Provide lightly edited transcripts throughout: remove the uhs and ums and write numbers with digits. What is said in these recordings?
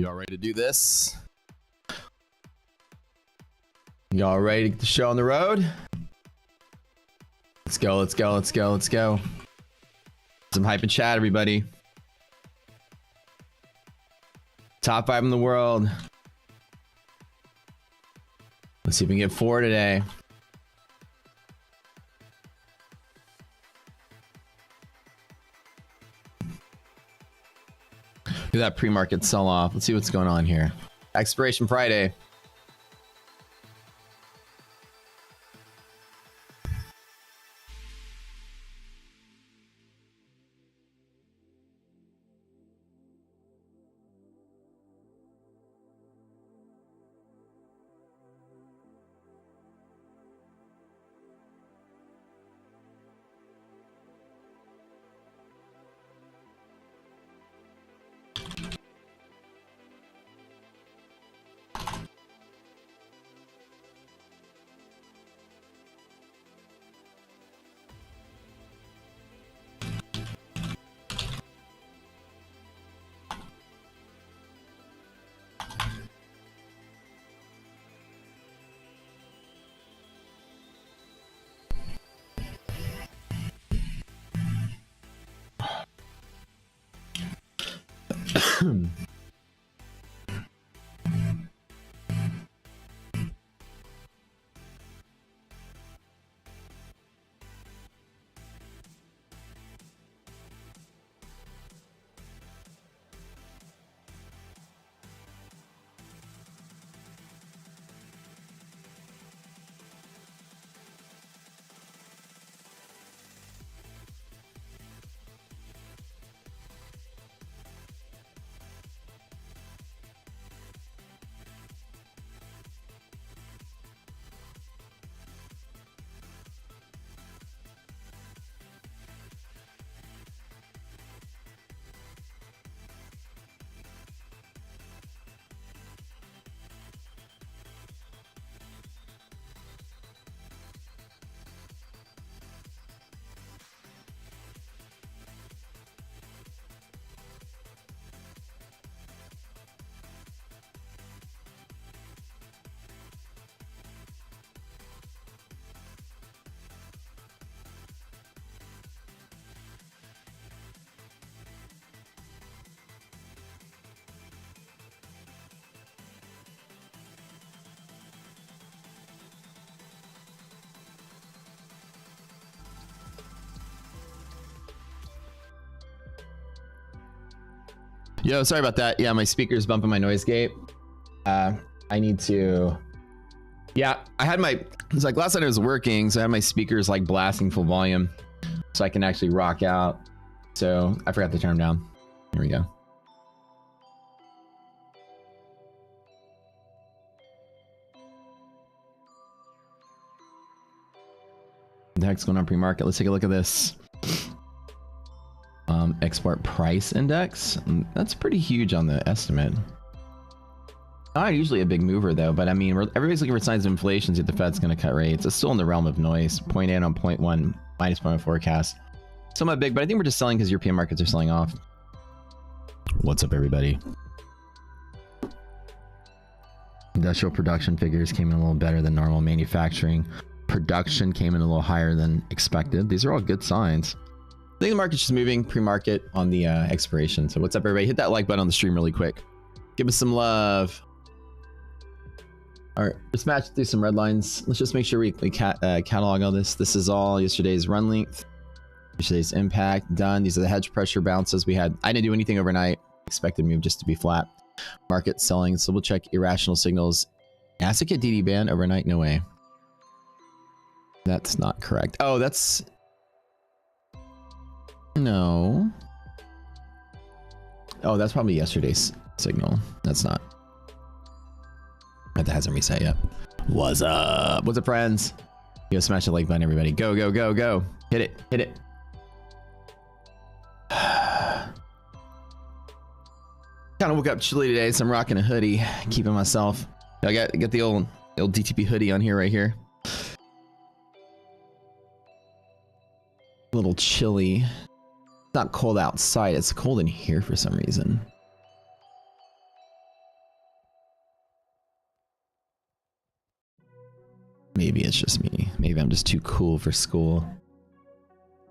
Y'all ready to do this? Y'all ready to get the show on the road? Let's go, let's go, let's go, let's go. Some hype and chat, everybody. Top 5 in the world. Let's see if we can get 4 today. Do that pre-market sell-off. Let's see what's going on here. Expiration Friday. Yo, sorry about that. Yeah, my speaker's bumping my noise gate. I need to... Yeah, I had my... It's like last night it was working, so I had my speakers like blasting full volume so I can actually rock out. So I forgot to turn them down. Here we go. What the heck's going on pre-market? Let's take a look at this. Export price index. That's pretty huge on the estimate. Not usually a big mover though, but I mean, everybody's looking for signs of inflation. See if the Fed's going to cut rates. It's still in the realm of noise. 0.8 on 0.1 minus 0.1 forecast. Somewhat big, but I think we're just selling because European markets are selling off. What's up, everybody? Industrial production figures came in a little better than normal. Manufacturing production came in a little higher than expected. These are all good signs. I think the market's just moving pre-market on the expiration. So what's up, everybody? Hit that like button on the stream really quick. Give us some love. All right, let's match through some red lines. Let's just make sure we catalog all this. This is all yesterday's run length, yesterday's impact, done. These are the hedge pressure bounces we had. I didn't do anything overnight. Expected move just to be flat. Market selling. So we'll check irrational signals. Asset get DD banned overnight? No way. That's not correct. Oh, that's... No. Oh, that's probably yesterday's signal. That's not. That hasn't reset yet. What's up? What's up, friends? Yo, smash the like button, everybody. Go, go, go, go. Hit it. Hit it. Kind of woke up chilly today, so I'm rocking a hoodie, keeping myself. I got the old DTP hoodie on here, right here. A little chilly. It's not cold outside. It's cold in here for some reason. Maybe it's just me. Maybe I'm just too cool for school.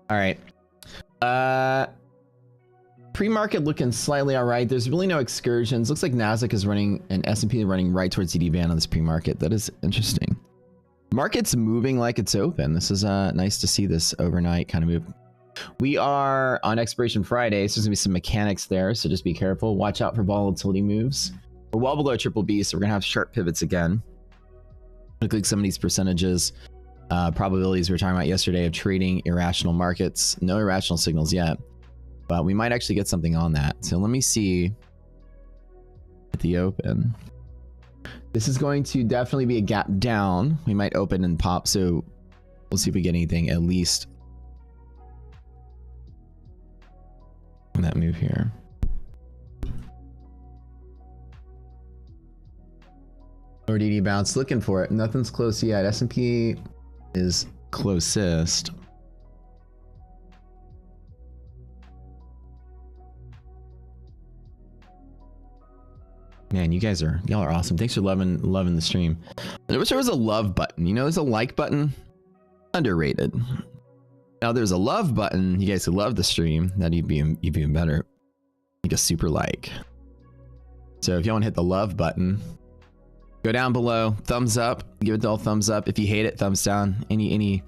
All right. Pre-market looking slightly all right. There's really no excursions. Looks like Nasdaq is running and S&P running right towards DD band on this pre-market. That is interesting. Market's moving like it's open. This is nice to see this overnight kind of move. We are on expiration Friday, so there's gonna be some mechanics there, so just be careful. Watch out for volatility moves. We're well below triple B, so we're gonna have sharp pivots again. Look like some of these percentages, probabilities we were talking about yesterday of trading irrational markets. No irrational signals yet, but we might actually get something on that. So let me see at the open. This is going to definitely be a gap down. We might open and pop, so we'll see if we get anything at least on that move here. Or DD bounce, looking for it. Nothing's close yet. S&P is closest. Man, y'all are awesome. Thanks for loving the stream. I wish there was a love button. You know, there's a like button. Underrated. Now there's a love button. You guys who love the stream, that'd be even better. Like a super like. So if you want to hit the love button, go down below, thumbs up, give it the old thumbs up. If you hate it, thumbs down. Any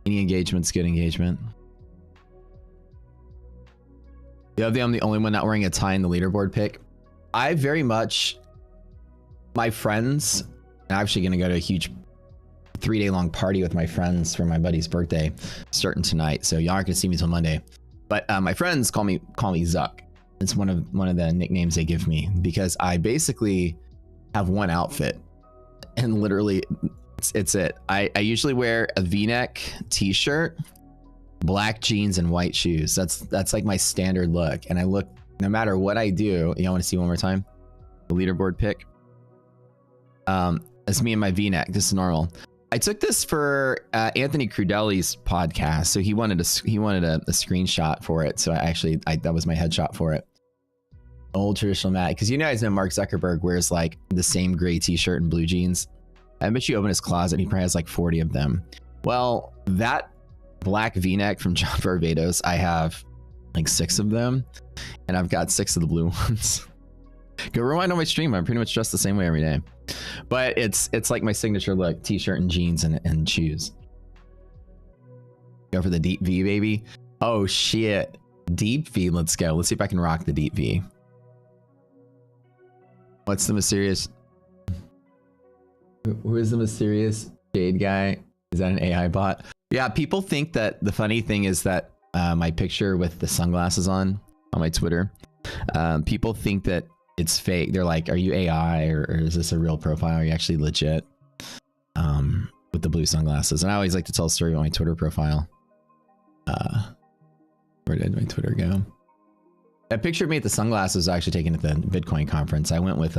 engagement's good engagement. The other thing, I'm the only one not wearing a tie in the leaderboard pick. I very much, my friends, I'm actually going to go to a huge 3-day long party with my friends for my buddy's birthday starting tonight. So y'all aren't going to see me till Monday. But my friends call me Zuck. It's one of the nicknames they give me because I basically have one outfit and literally it's it. I usually wear a V-neck t-shirt, black jeans and white shoes. That's like my standard look. And I look, no matter what I do, y'all want to see one more time? The leaderboard pick. That's me and my V-neck. This is normal. I took this for Anthony Crudelli's podcast, so he wanted a screenshot for it. So that was my headshot for it. Old traditional mat, because you guys know Mark Zuckerberg wears like the same gray t-shirt and blue jeans. I bet you open his closet, he probably has like 40 of them. Well, that black V-neck from John Barbados, I have like 6 of them, and I've got 6 of the blue ones. Go rewind on my stream. I'm pretty much dressed the same way every day, but it's like my signature look: t-shirt and jeans and shoes. Go for the deep V, baby. Oh shit, deep V. Let's go. Let's see if I can rock the deep V. What's the mysterious? Who is the mysterious shade guy? Is that an AI bot? Yeah, people think that the funny thing is that my picture with the sunglasses on my Twitter, people think that it's fake. They're like, are you AI or is this a real profile? Are you actually legit? With the blue sunglasses. And I always like to tell a story about my Twitter profile. Where did my Twitter go? That picture of me at the sunglasses was actually taken at the Bitcoin conference. I went with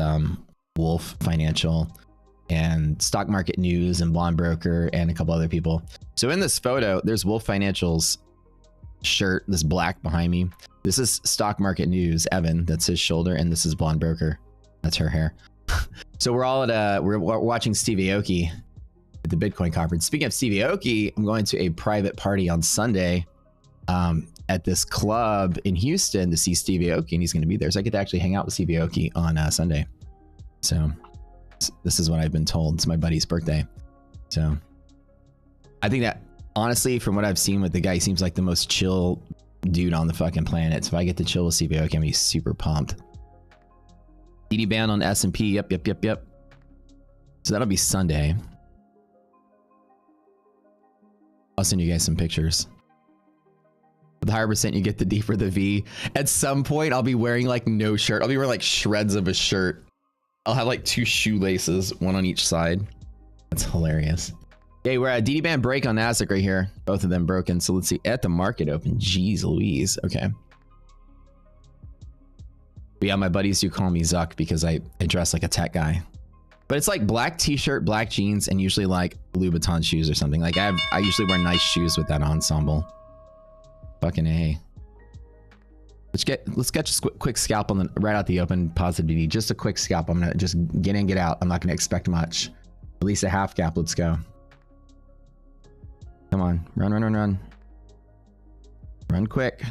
Wolf Financial and Stock Market News and Blonde Broker and a couple other people. So in this photo, there's Wolf Financial's shirt, this black behind me. This is Stock Market News, Evan, that's his shoulder, and this is Blonde Broker. That's her hair. So we're all at we're watching Steve Aoki at the Bitcoin conference. Speaking of Steve Aoki, I'm going to a private party on Sunday at this club in Houston to see Steve Aoki, and he's going to be there. So I get to actually hang out with Steve Aoki on Sunday. So this is what I've been told. It's my buddy's birthday. So I think that honestly, from what I've seen with the guy, he seems like the most chill dude on the fucking planet. So if I get to chill with Steve Aoki, I'm going to be super pumped. DD band on S&P. Yep. So that'll be Sunday. I'll send you guys some pictures. With the higher percent you get, the deeper the V. At some point, I'll be wearing like no shirt. I'll be wearing like shreds of a shirt. I'll have like 2 shoelaces, one on each side. That's hilarious. Okay, we're at DD band break on Nasdaq right here. Both of them broken. So let's see at the market open. Jeez Louise. Okay. But yeah, my buddies do call me Zuck because I dress like a tech guy. But it's like black t-shirt, black jeans, and usually like Louboutin shoes or something. Like I usually wear nice shoes with that ensemble. Fucking A. Let's get just a quick scalp on the right out the open positive DD. Just a quick scalp. I'm gonna just get in, get out. I'm not gonna expect much. At least a half gap. Let's go. on. Run, run, run, run. Run quick.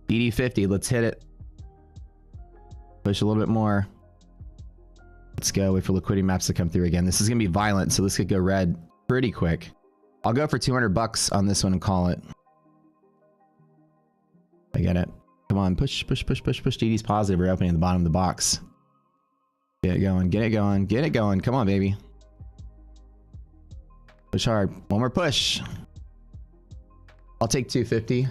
DD50, let's hit it. Push a little bit more. Let's go. Wait for liquidity maps to come through again. This is going to be violent, so this could go red pretty quick. I'll go for 200 bucks on this one and call it. I get it. Come on, push, push, push, push, push. DD's positive. We're opening at the bottom of the box. Get it going, get it going, get it going. Come on, baby. Push hard. One more push. I'll take 250.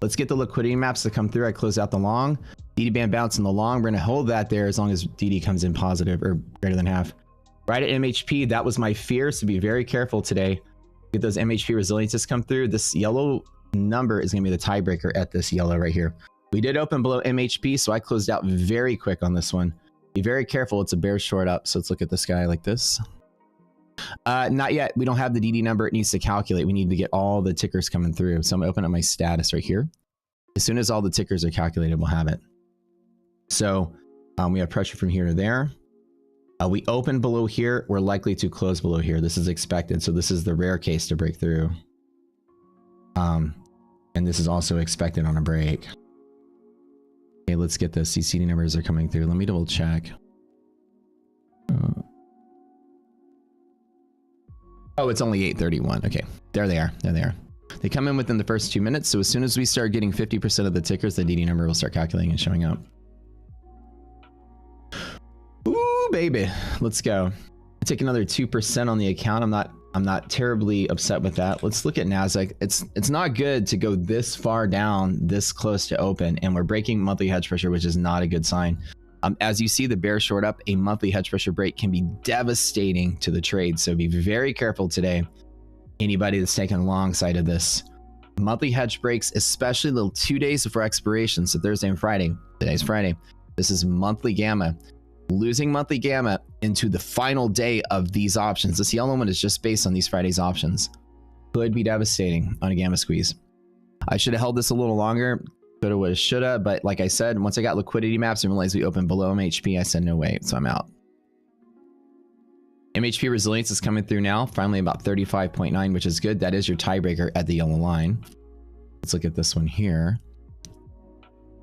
Let's get the liquidity maps to come through. I close out the long. DD band bounce in the long. We're going to hold that there as long as DD comes in positive or greater than half. Right at MHP, that was my fear, so be very careful today. Get those MHP resiliences come through. This yellow number is going to be the tiebreaker at this yellow right here. We did open below MHP, so I closed out very quick on this one. Be very careful. It's a bear short up, so let's look at this guy like this. Not yet. We don't have the DD number. It needs to calculate. We need to get all the tickers coming through. So I'm going to open up my status right here. As soon as all the tickers are calculated, we'll have it. So we have pressure from here to there. We open below here. We're likely to close below here. This is expected. So this is the rare case to break through. And this is also expected on a break. Okay, let's get this. These CD numbers are coming through. Let me double check. Oh, it's only 8:31. Okay, there they are. There they are. They come in within the first 2 minutes. So as soon as we start getting 50% of the tickers, the DD number will start calculating and showing up. Ooh, baby. Let's go. Take another 2% on the account. I'm not terribly upset with that. Let's look at NASDAQ. It's not good to go this far down, this close to open, and we're breaking monthly hedge pressure, which is not a good sign. As you see the bear short up, a monthly hedge pressure break can be devastating to the trade. So be very careful today. Anybody that's taking a long side of this. Monthly hedge breaks, especially the 2 days before expiration. So Thursday and Friday. Today's Friday. This is monthly gamma. Losing monthly gamma into the final day of these options. This yellow one is just based on these Friday's options. Could be devastating on a gamma squeeze. I should have held this a little longer. Coulda, woulda, shoulda. But like I said, once I got liquidity maps and realized we opened below MHP, I said no way. So I'm out. MHP resilience is coming through now. Finally about 35.9, which is good. That is your tiebreaker at the yellow line. Let's look at this one here.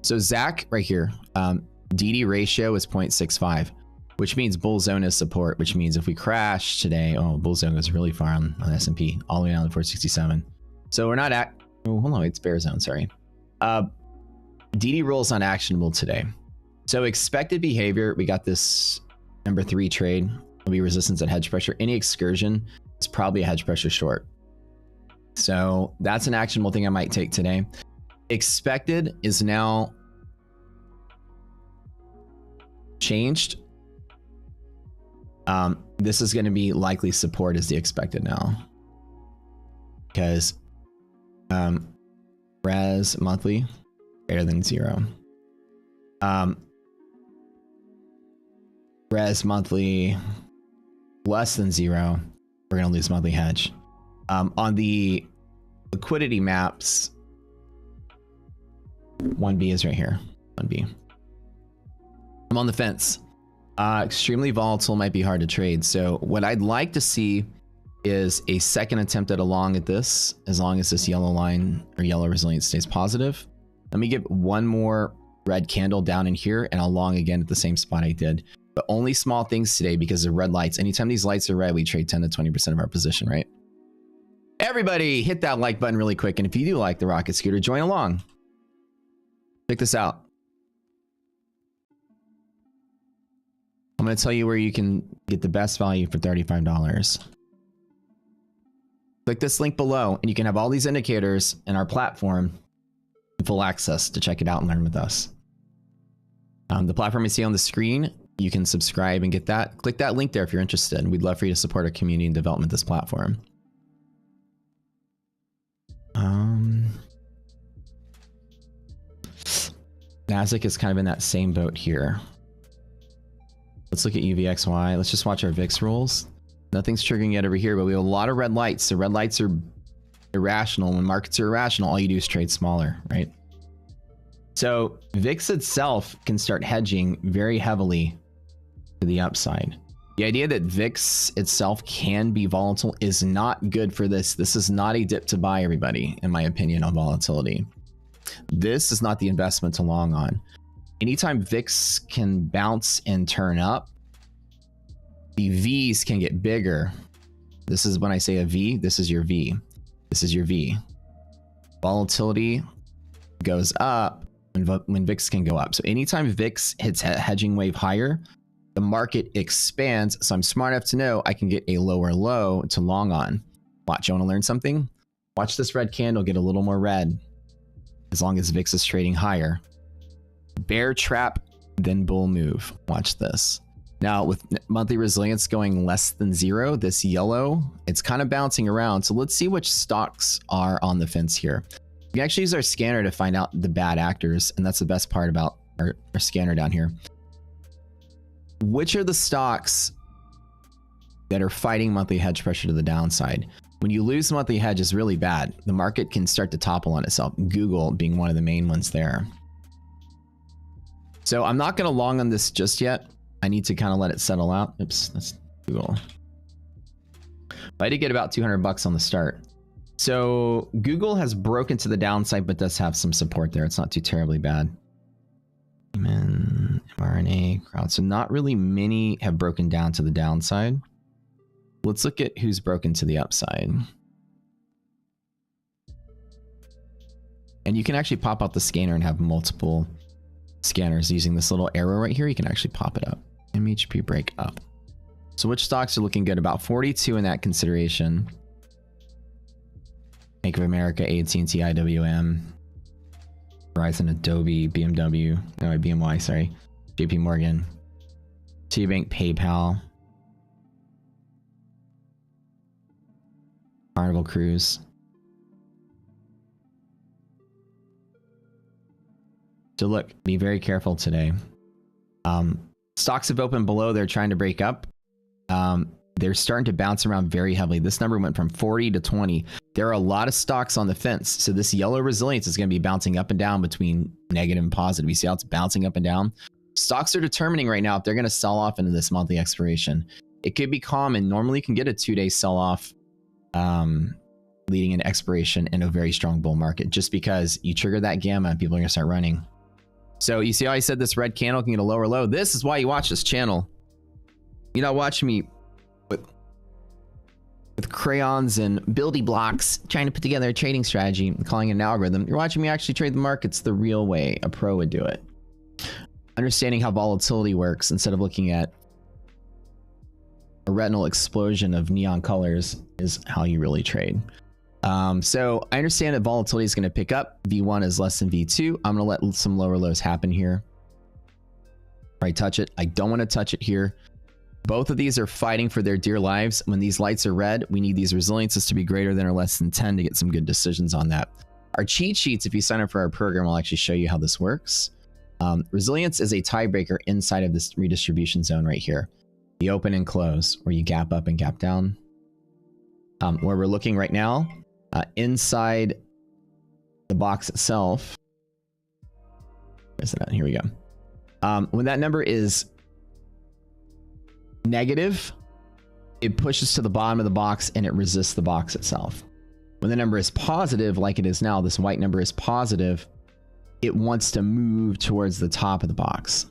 So Zach right here. DD ratio is 0.65, which means bull zone is support, which means if we crash today, oh, bull zone goes really far on S&P, all the way down to 467. So we're not at, oh, hold on, it's bear zone, sorry. DD roll is not actionable today. So expected behavior, we got this number 3 trade, will be resistance at hedge pressure. Any excursion is probably a hedge pressure short. So that's an actionable thing I might take today. Expected is now changed. This is going to be likely support is the expected now, because res monthly greater than 0. Res monthly less than 0, we're going to lose monthly hedge. On the liquidity maps, 1B is right here. 1B. I'm on the fence. Extremely volatile, might be hard to trade. So what I'd like to see is a second attempt at a long at this, as long as this yellow line or yellow resilience stays positive. Let me get one more red candle down in here and I'll long again at the same spot I did. But only small things today because of red lights. Anytime these lights are red, we trade 10 to 20% of our position, right? Everybody hit that like button really quick. And if you do like the rocket scooter, join along. Check this out. I'm going to tell you where you can get the best value for $35. Click this link below and you can have all these indicators in our platform and full access to check it out and learn with us. The platform you see on the screen, you can subscribe and get that. Click that link there if you're interested. We'd love for you to support our community and development this platform. NASDAQ is kind of in that same boat here. Let's look at UVXY. Let's just watch our VIX rolls. Nothing's triggering yet over here, but we have a lot of red lights. So red lights are irrational. When markets are irrational, all you do is trade smaller, right? So VIX itself can start hedging very heavily to the upside. The idea that VIX itself can be volatile is not good for this. This is not a dip to buy, everybody, in my opinion, on volatility. This is not the investment to long on. Anytime VIX can bounce and turn up, the V's can get bigger. This is when I say a V, this is your V. This is your V. Volatility goes up when VIX can go up. So anytime VIX hits a hedging wave higher, the market expands. So I'm smart enough to know I can get a lower low to long on. Watch, you want to learn something? Watch this red candle get a little more red as long as VIX is trading higher. Bear trap, then bull move. Watch this. Now with monthly resilience going less than 0, this yellow, it's kind of bouncing around. So let's see which stocks are on the fence here. We can actually use our scanner to find out the bad actors, and that's the best part about our scanner down here. Which are the stocks that are fighting monthly hedge pressure to the downside? When you lose monthly hedge, it's really bad. The market can start to topple on itself. Google being one of the main ones there. So I'm not going to long on this just yet. I need to kind of let it settle out. Oops, that's Google. But I did get about 200 bucks on the start. So Google has broken to the downside, but does have some support there. It's not too terribly bad. mRNA, crowd. So not really many have broken down to the downside. Let's look at who's broken to the upside. And you can actually pop out the scanner and have multiple scanners using this little arrow right here. You can actually pop it up. MHP break up. So which stocks are looking good? About 42 in that consideration. Bank of America, AT&T, IWM, Verizon, Adobe, BMW, no, BMY, sorry, JP Morgan, Citibank, PayPal, Carnival Cruise. So look, be very careful today. Stocks have opened below. They're trying to break up. They're starting to bounce around very heavily. This number went from 40 to 20. There are a lot of stocks on the fence. So this yellow resilience is going to be bouncing up and down between negative and positive. You see how it's bouncing up and down? Stocks are determining right now if they're going to sell off into this monthly expiration. It could be common. Normally you can get a 2-day sell-off leading into expiration in a very strong bull market, just because you trigger that gamma and people are going to start running. So you see how I said this red candle can get a lower low? This is why you watch this channel. You're not watching me with crayons and building blocks trying to put together a trading strategy and calling it an algorithm. You're watching me actually trade the markets the real way a pro would do it. Understanding how volatility works instead of looking at a retinal explosion of neon colors is how you really trade. So I understand that volatility is going to pick up. V1 is less than V2. I'm going to let some lower lows happen here. I touch it. I don't want to touch it here. Both of these are fighting for their dear lives. When these lights are red, we need these resiliences to be greater than or less than 10 to get some good decisions on that. Our cheat sheets, if you sign up for our program, will actually show you how this works. Resilience is a tiebreaker inside of this redistribution zone right here. The open and close, where you gap up and gap down. Where we're looking right now, inside the box itself. Where's it at? Here we go. When that number is negative, it pushes to the bottom of the box and it resists the box itself. When the number is positive, like it is now, this white number is positive, it wants to move towards the top of the box.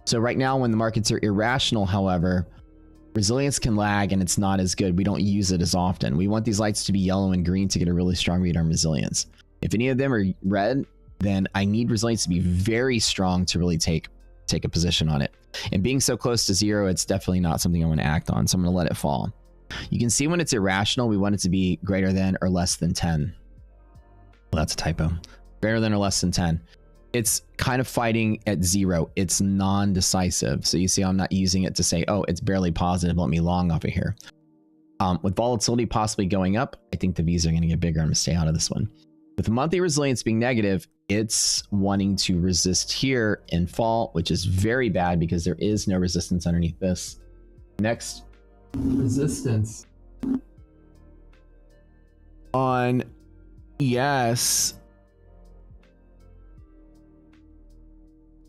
So right now, when the markets are irrational, however, resilience can lag and it's not as good. We don't use it as often. We want these lights to be yellow and green to get a really strong read on resilience. If any of them are red, then I need resilience to be very strong to really take a position on it. And being so close to 0, it's definitely not something I want to act on. So I'm going to let it fall. You can see when it's irrational, we want it to be greater than or less than 10. Well, that's a typo. Greater than or less than 10. It's kind of fighting at 0. It's non-decisive. So you see I'm not using it to say, oh, it's barely positive, let me long off of here. With volatility possibly going up, I think the V's are going to get bigger. I'm going to stay out of this one. With monthly resilience being negative, it's wanting to resist here and fall, which is very bad because there is no resistance underneath this. Next resistance on ES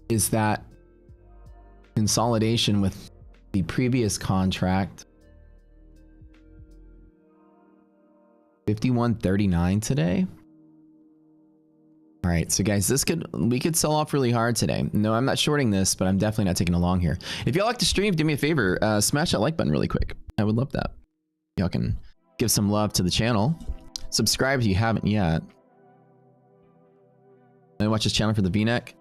is that consolidation with the previous contract. 51.39 today. All right, so guys, we could sell off really hard today. No, I'm not shorting this, but I'm definitely not taking a long here. If y'all like to stream, do me a favor, smash that like button really quick. I would love that. Y'all can give some love to the channel. Subscribe if you haven't yet. And watch this channel for the V-neck.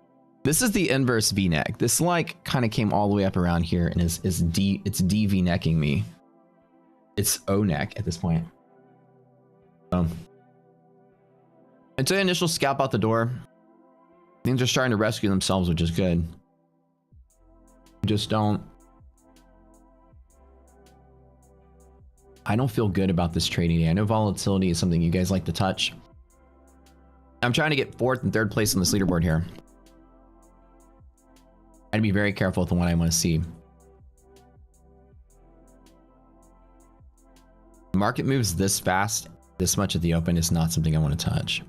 This is the inverse V-neck. This like kind of came all the way up around here and it's D V-necking me. It's O-neck at this point. It's an initial scalp out the door. Things are starting to rescue themselves, which is good. I don't feel good about this trading day. I know volatility is something you guys like to touch. I'm trying to get 4th and 3rd place on this leaderboard here. I'd be very careful with the one I want to see. The market moves this fast, this much at the open is not something I want to touch.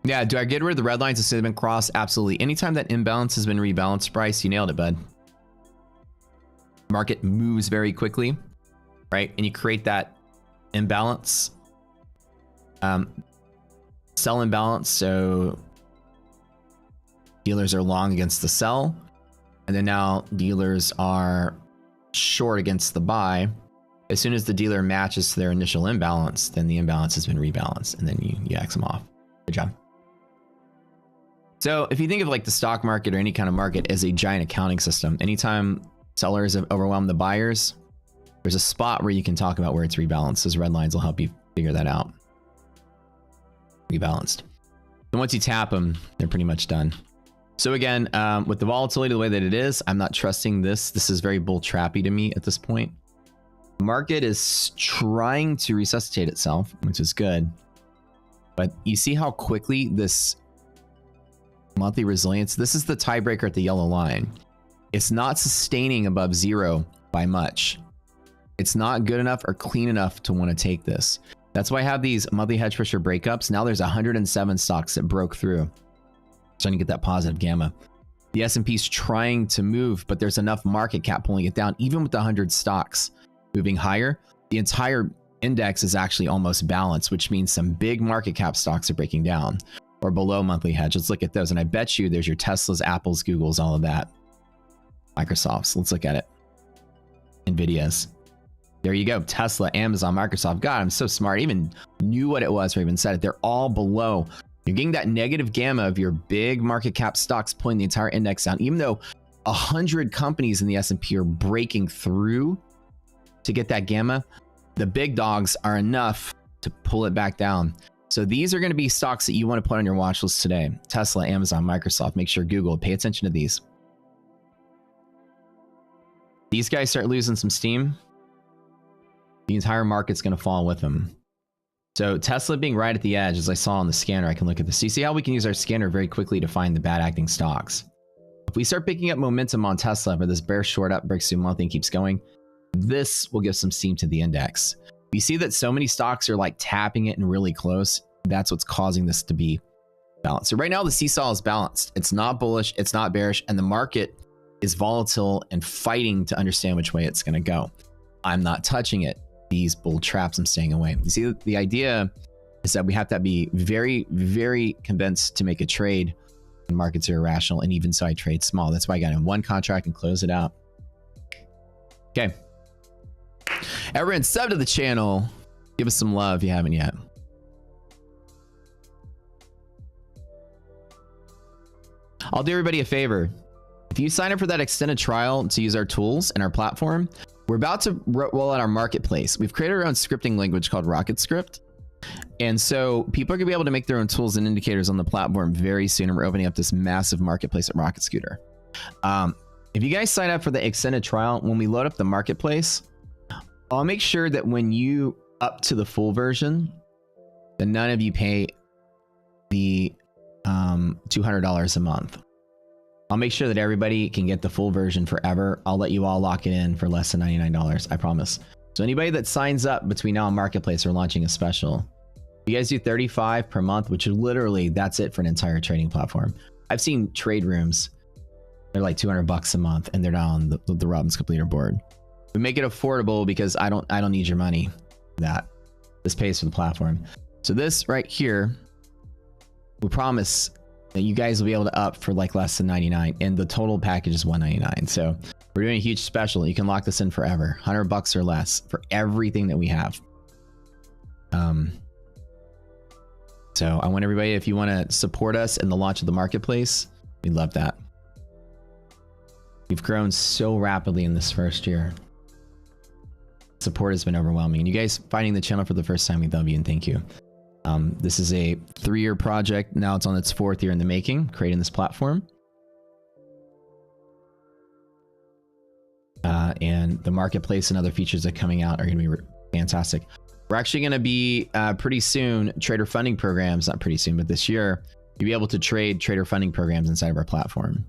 Yeah, do I get rid of the red lines instead of been crossed? Absolutely. Anytime that imbalance has been rebalanced, Bryce, you nailed it, bud. Market moves very quickly, right? And you create that imbalance. Sell imbalance, so dealers are long against the sell, and then now dealers are short against the buy. As soon as the dealer matches to their initial imbalance, then the imbalance has been rebalanced, and then you X them off. Good job. So if you think of like the stock market or any kind of market as a giant accounting system, anytime sellers have overwhelmed the buyers, there's a spot where you can talk about where it's rebalanced. Those red lines will help you figure that out. Rebalanced. And once you tap them, they're pretty much done. So again, with the volatility the way that it is, I'm not trusting this. This is very bull trappy to me at this point. The market is trying to resuscitate itself, which is good. But you see how quickly this monthly resilience, this is the tiebreaker at the yellow line. It's not sustaining above 0 by much. It's not good enough or clean enough to want to take this. That's why I have these monthly hedge pusher breakups. Now there's 107 stocks that broke through. Starting to get that positive gamma. The S&P's trying to move, but there's enough market cap pulling it down. Even with the 100 stocks moving higher, the entire index is actually almost balanced, which means some big market cap stocks are breaking down or below monthly hedge. Let's look at those. And I bet you there's your Teslas, Apples, Googles, all of that. Microsofts. Let's look at it. Nvidia's. There you go. Tesla, Amazon, Microsoft. God, I'm so smart. I even knew what it was or even said it. They're all below. You're getting that negative gamma of your big market cap stocks pulling the entire index down. Even though 100 companies in the S&P are breaking through to get that gamma, the big dogs are enough to pull it back down. So these are going to be stocks that you want to put on your watch list today. Tesla, Amazon, Microsoft. Make sure Google, pay attention to these. These guys start losing some steam, the entire market's going to fall with them. So Tesla being right at the edge, as I saw on the scanner, I can look at this. You see how we can use our scanner very quickly to find the bad acting stocks. If we start picking up momentum on Tesla, where this bear short up breaks through monthly and keeps going, this will give some steam to the index. We see that so many stocks are like tapping it and really close. That's what's causing this to be balanced. So right now the seesaw is balanced. It's not bullish, it's not bearish, and the market is volatile and fighting to understand which way it's going to go. I'm not touching it. These bull traps, I'm staying away. You see, the idea is that we have to be very, very convinced to make a trade when markets are irrational, and even so I trade small. That's why I got in one contract and close it out. Okay. Everyone, sub to the channel. Give us some love if you haven't yet. I'll do everybody a favor. If you sign up for that extended trial to use our tools and our platform, we're about to roll out our marketplace. We've created our own scripting language called RocketScript. And so people are gonna be able to make their own tools and indicators on the platform very soon. And we're opening up this massive marketplace at Rocket Scooter. If you guys sign up for the extended trial, when we load up the marketplace, I'll make sure that when you up to the full version, then none of you pay the $200 a month. I'll make sure that everybody can get the full version forever. I'll let you all lock it in for less than $99, I promise. So anybody that signs up between now and Marketplace, we're launching a special. You guys do $35 per month, which is literally, that's it for an entire trading platform. I've seen trade rooms They're like 200 bucks a month, and they're down the Robin's Cup leaderboard. We make it affordable because I don't need your money. This pays for the platform. So this right here, we promise that you guys will be able to up for like less than 99, and the total package is 199. So we're doing a huge special. You can lock this in forever, 100 bucks or less for everything that we have. So I want everybody, if you want to support us in the launch of the marketplace, we'd love that. We've grown so rapidly in this first year. Support has been overwhelming, and you guys finding the channel for the first time, we love you and thank you. This is a 3-year project. Now it's on its 4th year in the making, creating this platform. And the marketplace and other features that are coming out are going to be fantastic. We're actually going to be pretty soon trader funding programs, not pretty soon, but this year, you'll be able to trade trader funding programs inside of our platform.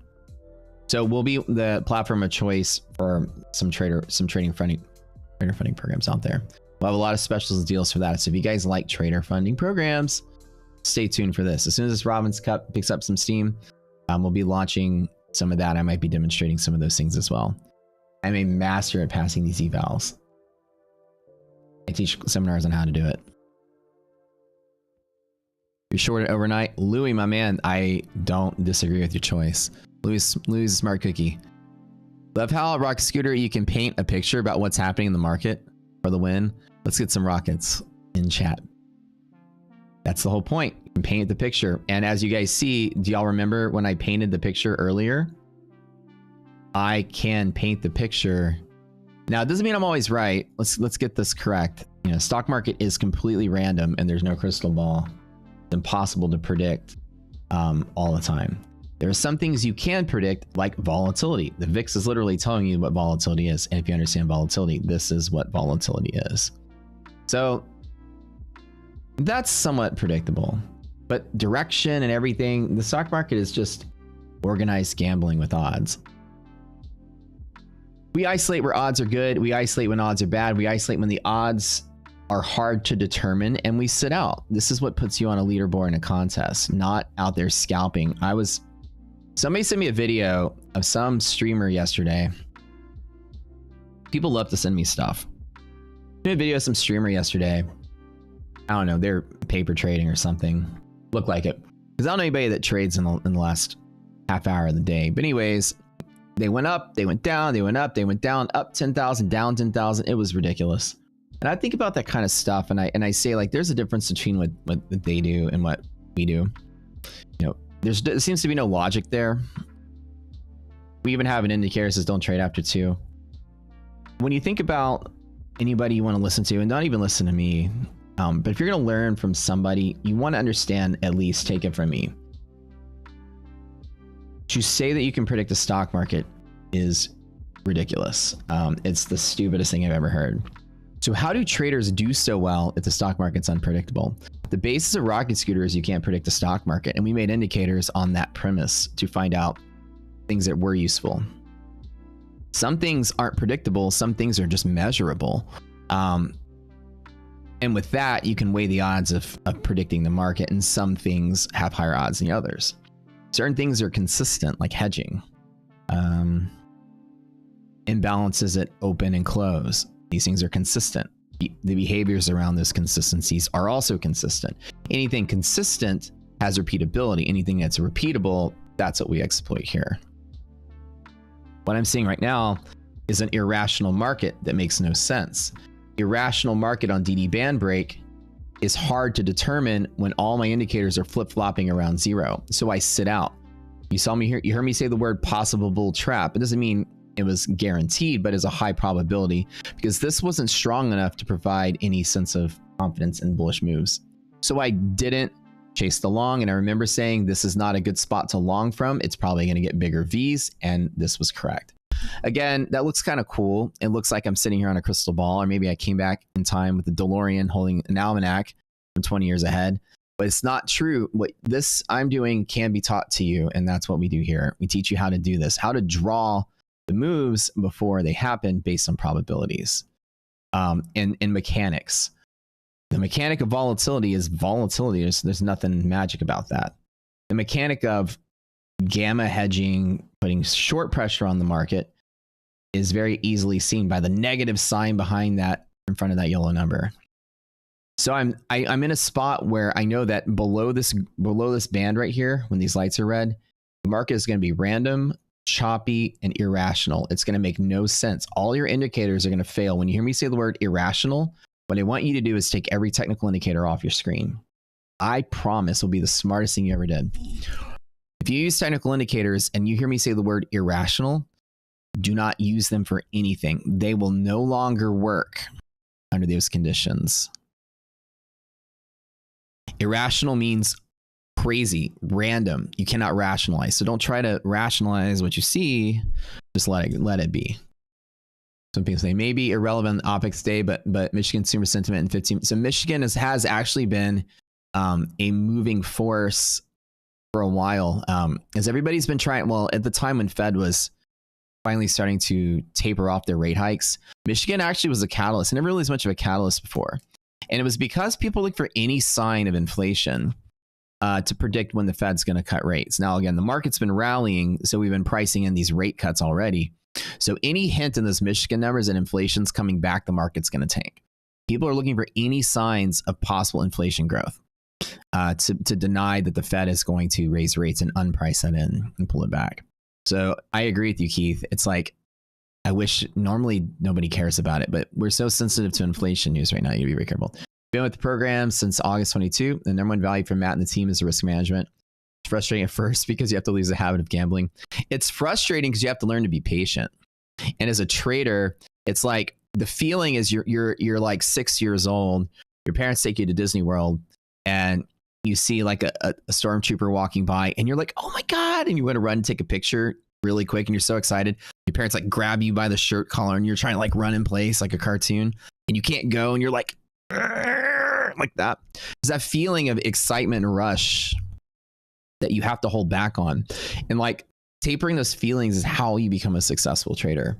So we'll be the platform of choice for some trader funding programs out there. We'll have a lot of specials and deals for that. So if you guys like trader funding programs, stay tuned for this. As soon as this Robin's Cup picks up some steam, we'll be launching some of that. I might be demonstrating some of those things as well. I'm a master at passing these evals. I teach seminars on how to do it. You're short it overnight. Louis, my man, I don't disagree with your choice. Louis is a smart cookie. Love how Rocket Scooter, you can paint a picture about what's happening in the market for the win. Let's get some rockets in chat. That's the whole point. You can paint the picture. And as you guys see, do y'all remember when I painted the picture earlier? I can paint the picture. Now, it doesn't mean I'm always right. Let's get this correct. You know, stock market is completely random and there's no crystal ball. It's impossible to predict all the time. There are some things you can predict, like volatility. The VIX is literally telling you what volatility is. And if you understand volatility, this is what volatility is. So that's somewhat predictable. But direction and everything, the stock market is just organized gambling with odds. We isolate where odds are good. We isolate when odds are bad. We isolate when the odds are hard to determine, and we sit out. This is what puts you on a leaderboard in a contest, not out there scalping. Somebody sent me a video of some streamer yesterday. People love to send me stuff. I made a video of some streamer yesterday. I don't know, they're paper trading or something. Looked like it. Because I don't know anybody that trades in the last half hour of the day. But anyways, they went up, they went down, they went up, they went down, up 10,000, down 10,000. It was ridiculous. And I think about that kind of stuff, and I say, like, there's a difference between what they do and what we do. You know, there seems to be no logic there. We even have an indicator that says don't trade after 2. When you think about anybody you want to listen to, and not even listen to me, but if you're going to learn from somebody, you want to understand, at least take it from me. To say that you can predict the stock market is ridiculous. It's the stupidest thing I've ever heard. So how do traders do so well if the stock market's unpredictable? The basis of Rocket Scooter is you can't predict the stock market, and we made indicators on that premise to find out things that were useful. Some things aren't predictable, some things are just measurable. And with that, you can weigh the odds of predicting the market, and some things have higher odds than others. Certain things are consistent, like hedging. Imbalances at open and close. These things are consistent. The behaviors around those consistencies are also consistent. Anything consistent has repeatability. Anything that's repeatable, that's what we exploit here. What I'm seeing right now is an irrational market that makes no sense. Irrational market on DD band break is hard to determine when all my indicators are flip-flopping around 0. So I sit out. You saw me here. You heard me say the word possible bull trap. It doesn't mean it was guaranteed, but is a high probability, because this wasn't strong enough to provide any sense of confidence in bullish moves. So I didn't chase the long, and I remember saying this is not a good spot to long from. It's probably going to get bigger V's, and this was correct. Again, that looks kind of cool. It looks like I'm sitting here on a crystal ball, or maybe I came back in time with the DeLorean holding an almanac from 20 years ahead. But it's not true. What this I'm doing can be taught to you, and that's what we do here. We teach you how to do this, how to draw the moves before they happen based on probabilities and mechanics. The mechanic of volatility is volatility. There's nothing magic about that. The mechanic of gamma hedging, putting short pressure on the market is very easily seen by the negative sign behind that in front of that yellow number. So I'm in a spot where I know that below this band right here, when these lights are red, the market is going to be random, choppy, and irrational. It's going to make no sense. All your indicators are going to fail. When you hear me say the word irrational, what I want you to do is take every technical indicator off your screen. I promise will be the smartest thing you ever did. If you use technical indicators and you hear me say the word irrational, do not use them for anything. They will no longer work under those conditions. Irrational means crazy, random. You cannot rationalize. So don't try to rationalize what you see. Just let it be. Some people say maybe irrelevant OPEX day, but Michigan consumer sentiment in 15. So Michigan has actually been a moving force for a while, as everybody's been trying. Well, at the time when Fed was finally starting to taper off their rate hikes, Michigan actually was a catalyst. It never really was much of a catalyst before. And it was because people look for any sign of inflation to predict when the Fed's going to cut rates. Now, again, the market's been rallying, so we've been pricing in these rate cuts already. So any hint in those Michigan numbers that inflation's coming back, the market's going to tank. People are looking for any signs of possible inflation growth to deny that the Fed is going to raise rates and unprice that in and pull it back. So I agree with you, Keith. It's like, I wish normally nobody cares about it, but we're so sensitive to inflation news right now. You need to be very careful. Been with the program since August 22. The number one value for Matt and the team is the risk management. It's frustrating at first because you have to lose the habit of gambling. It's frustrating because you have to learn to be patient. And as a trader, it's like the feeling is you're like 6 years old. Your parents take you to Disney World and you see like a stormtrooper walking by and you're like, oh my God. And you want to run and take a picture really quick and you're so excited. Your parents like grab you by the shirt collar and you're trying to like run in place like a cartoon and you can't go and you're like that. It's that feeling of excitement and rush that you have to hold back on. And like tapering those feelings is how you become a successful trader.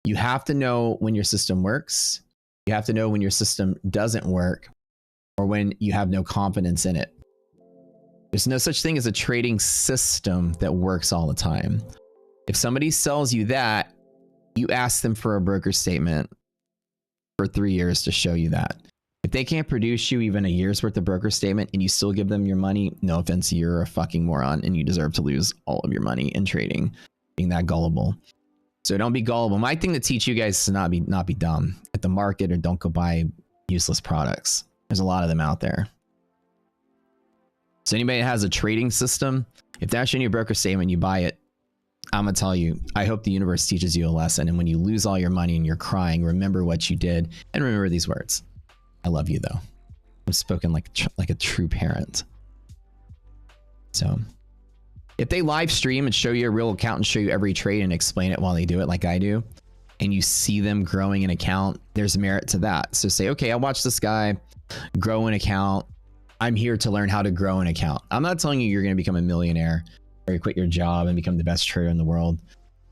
You have to know when your system works. You have to know when your system doesn't work or when you have no confidence in it. There's no such thing as a trading system that works all the time. If somebody sells you that, you ask them for a broker statement for 3 years to show you that. If they can't produce you even a year's worth of broker statement and you still give them your money, no offense, you're a fucking moron and you deserve to lose all of your money in trading, being that gullible. So don't be gullible. My thing to teach you guys is to not be dumb at the market or don't go buy useless products. There's a lot of them out there. So anybody that has a trading system, if they're showing you a broker statement, you buy it, I'm going to tell you, I hope the universe teaches you a lesson. And when you lose all your money and you're crying, remember what you did and remember these words. I love you though. I'm spoken like a true parent. So if they live stream and show you a real account and show you every trade and explain it while they do it like I do, and you see them growing an account, there's merit to that. So say, okay, I watched this guy grow an account. I'm here to learn how to grow an account. I'm not telling you you're going to become a millionaire or you quit your job and become the best trader in the world.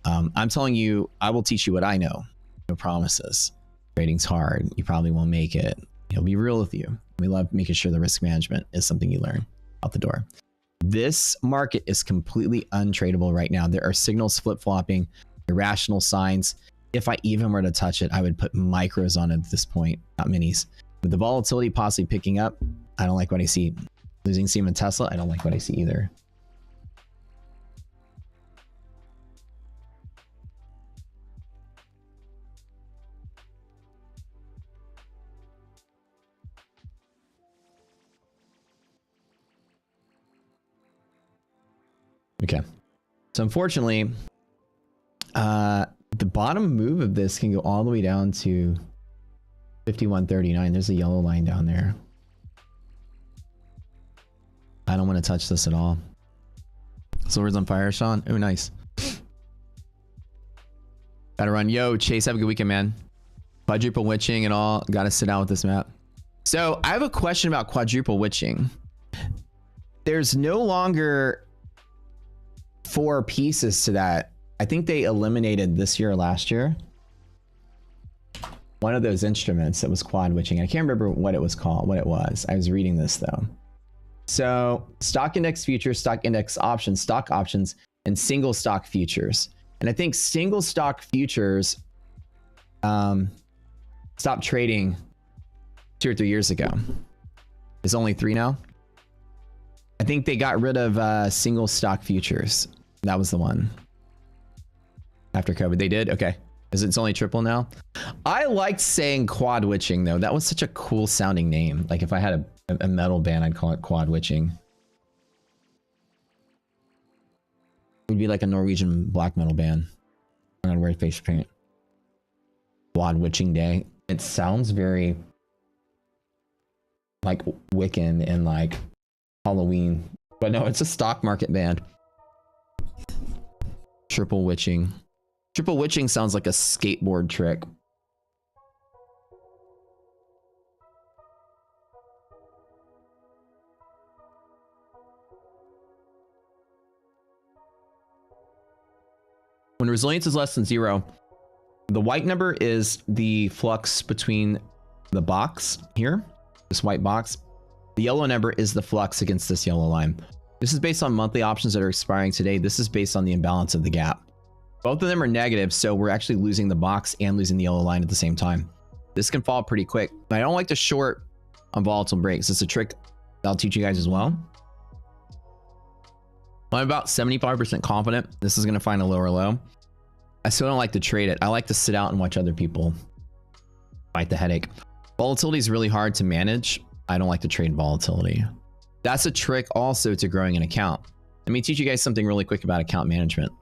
I'm telling you, I will teach you what I know. No promises. Trading's hard. You probably won't make it. He'll be real with you. We love making sure the risk management is something you learn out the door. This market is completely untradeable right now. There are signals flip-flopping, irrational signs. If I even were to touch it, I would put micros on it at this point, not minis. With the volatility possibly picking up, I don't like what I see. Losing steam in Tesla, I don't like what I see either. Okay, so unfortunately, the bottom move of this can go all the way down to 51.39. There's a yellow line down there. I don't want to touch this at all. Silver's on fire, Sean. Oh, nice. Gotta run. Yo, Chase, have a good weekend, man. Quadruple witching and all. Gotta sit down with this map. So I have a question about quadruple witching. There's no longer 4 pieces to that. I think they eliminated this year or last year one of those instruments that was quad witching. I can't remember what it was called, what it was. I was reading this though. So stock index futures, stock index options, stock options and single stock futures. And I think single stock futures stopped trading 2 or 3 years ago. It's only 3 now. I think they got rid of single stock futures. That was the one. After COVID, they did? Okay. It's only triple now? I liked saying quad witching though. That was such a cool sounding name. Like if I had a metal band, I'd call it quad witching. It'd be like a Norwegian black metal band. I'm gonna wear face paint. Quad witching day. It sounds very like Wiccan and like Halloween. But no, it's a stock market band. Triple witching. Triple witching sounds like a skateboard trick. When resilience is less than 0, the white number is the flux between the box here, this white box. The yellow number is the flux against this yellow line. This is based on monthly options that are expiring today. This is based on the imbalance of the gap. Both of them are negative, so we're actually losing the box and losing the yellow line at the same time. This can fall pretty quick. I don't like to short on volatile breaks. It's a trick I'll teach you guys as well. I'm about 75% confident this is going to find a lower low. I still don't like to trade it. I like to sit out and watch other people fight the headache. Volatility is really hard to manage. I don't like to trade volatility. That's a trick also to growing an account. Let me teach you guys something really quick about account management.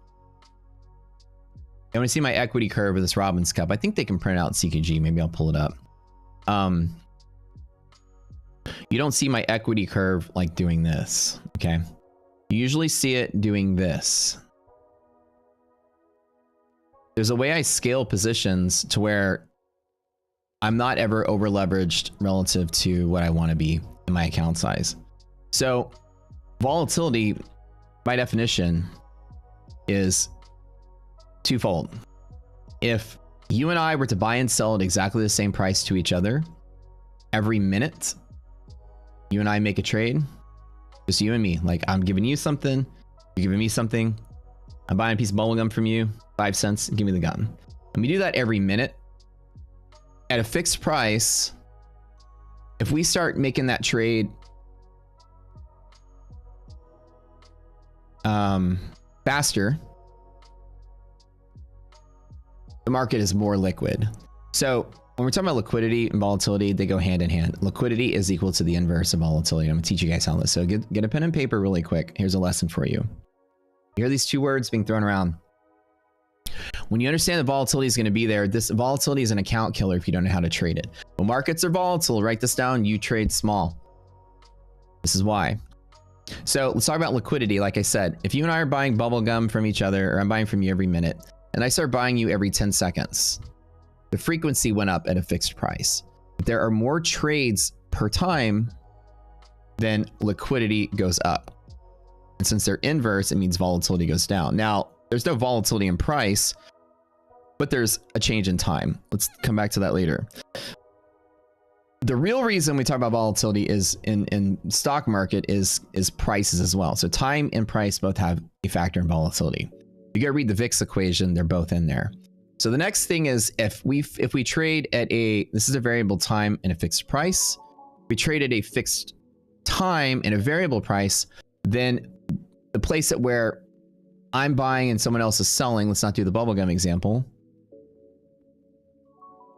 I want to see my equity curve of this Robbins Cup. I think they can print out CKG. Maybe I'll pull it up. You don't see my equity curve like doing this, okay? You usually see it doing this. There's a way I scale positions to where I'm not ever over leveraged relative to what I want to be in my account size. So volatility, by definition, is twofold. If you and I were to buy and sell at exactly the same price to each other every minute, you and I make a trade, just you and me, like I'm giving you something, you're giving me something, I'm buying a piece of bubble gum from you, 5 cents, give me the gun. And we do that every minute at a fixed price. If we start making that trade faster, the market is more liquid. So when we're talking about liquidity and volatility, they go hand in hand. Liquidity is equal to the inverse of volatility. I'm gonna teach you guys how this. So get a pen and paper really quick. Here's a lesson for you. You hear these 2 words being thrown around. When you understand that volatility is going to be there, this volatility is an account killer if you don't know how to trade it. When markets are volatile, write this down, you trade small. This is why. So let's talk about liquidity. Like I said, if you and I are buying bubble gum from each other, or I'm buying from you every minute, and I start buying you every 10 seconds, the frequency went up at a fixed price. If there are more trades per time, then liquidity goes up. And since they're inverse, it means volatility goes down. Now, there's no volatility in price, but there's a change in time. Let's come back to that later. The real reason we talk about volatility is in stock market is prices as well. So time and price both have a factor in volatility. You gotta read the VIX equation, they're both in there. So the next thing is if we trade at this is a variable time and a fixed price. We trade at a fixed time and a variable price, then the place at where I'm buying and someone else is selling, let's not do the bubblegum example.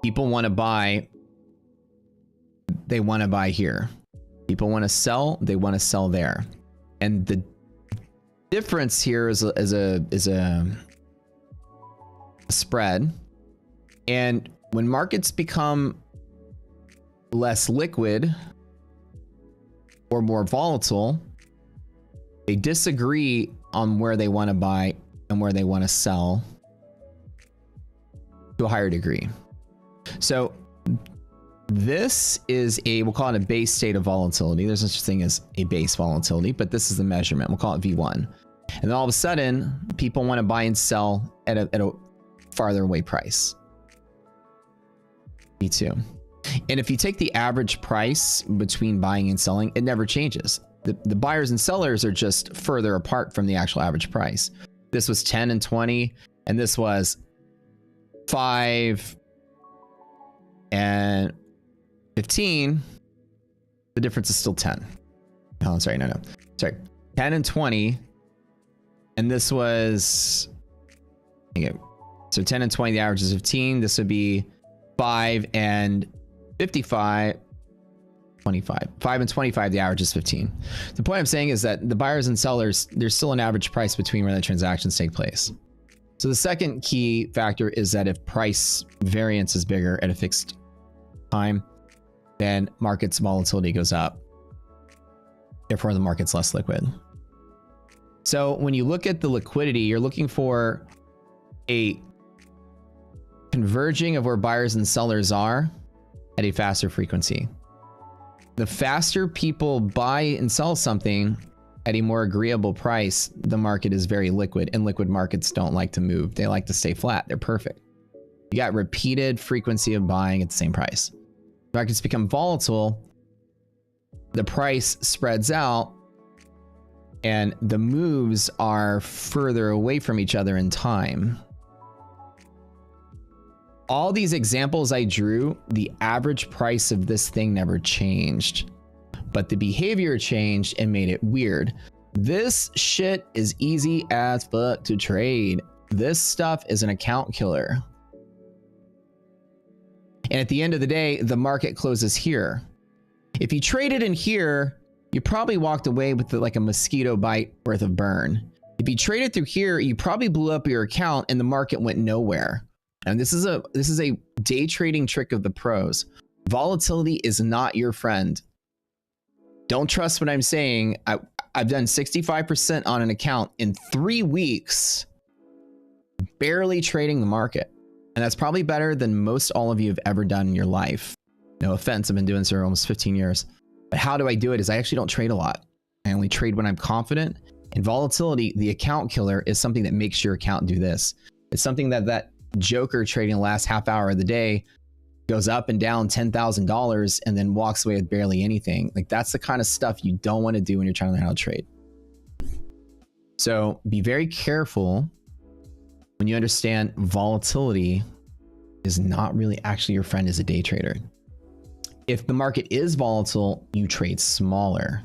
People want to buy, they want to buy here. People want to sell, they want to sell there. And the difference here is a spread. And when markets become less liquid or more volatile, they disagree on where they want to buy and where they want to sell to a higher degree. So this is we'll call it a base state of volatility. There's no such thing as a base volatility, but this is the measurement. We'll call it V1. And then all of a sudden, people want to buy and sell at a farther away price. V2. And if you take the average price between buying and selling, it never changes. The buyers and sellers are just further apart from the actual average price. this was 10 and 20, and this was 5 and 15, the difference is still 10. Oh, sorry, no. Sorry, 10 and 20, and this was, okay, so 10 and 20, the average is 15. This would be 5 and 55, 25. 5 and 25, the average is 15. The point I'm saying is that the buyers and sellers, there's still an average price between where the transactions take place. So the second key factor is that if price variance is bigger at a fixed time, then market's volatility goes up. Therefore, the market's less liquid. So when you look at the liquidity, you're looking for a converging of where buyers and sellers are at a faster frequency. The faster people buy and sell something at a more agreeable price, the market is very liquid, and liquid markets don't like to move. They like to stay flat. They're perfect. You got repeated frequency of buying at the same price. Markets become volatile, the price spreads out, and the moves are further away from each other in time. All these examples I drew, the average price of this thing never changed, but the behavior changed and made it weird. This shit is easy as fuck to trade. This stuff is an account killer. And at the end of the day, the market closes here. If you traded in here, you probably walked away with like a mosquito bite worth of burn. If you traded through here, you probably blew up your account and the market went nowhere. And this is a day trading trick of the pros. Volatility is not your friend. Don't trust what I'm saying. I've done 65% on an account in 3 weeks, barely trading the market. And that's probably better than most all of you have ever done in your life. No offense, I've been doing this for almost 15 years. But how do I do it is I actually don't trade a lot. I only trade when I'm confident. And volatility, the account killer, is something that makes your account do this. It's something that joker trading the last half hour of the day goes up and down $10,000 and then walks away with barely anything. Like, that's the kind of stuff you don't want to do when you're trying to learn how to trade. So be very careful when you understand volatility is not really actually your friend as a day trader. If the market is volatile, you trade smaller.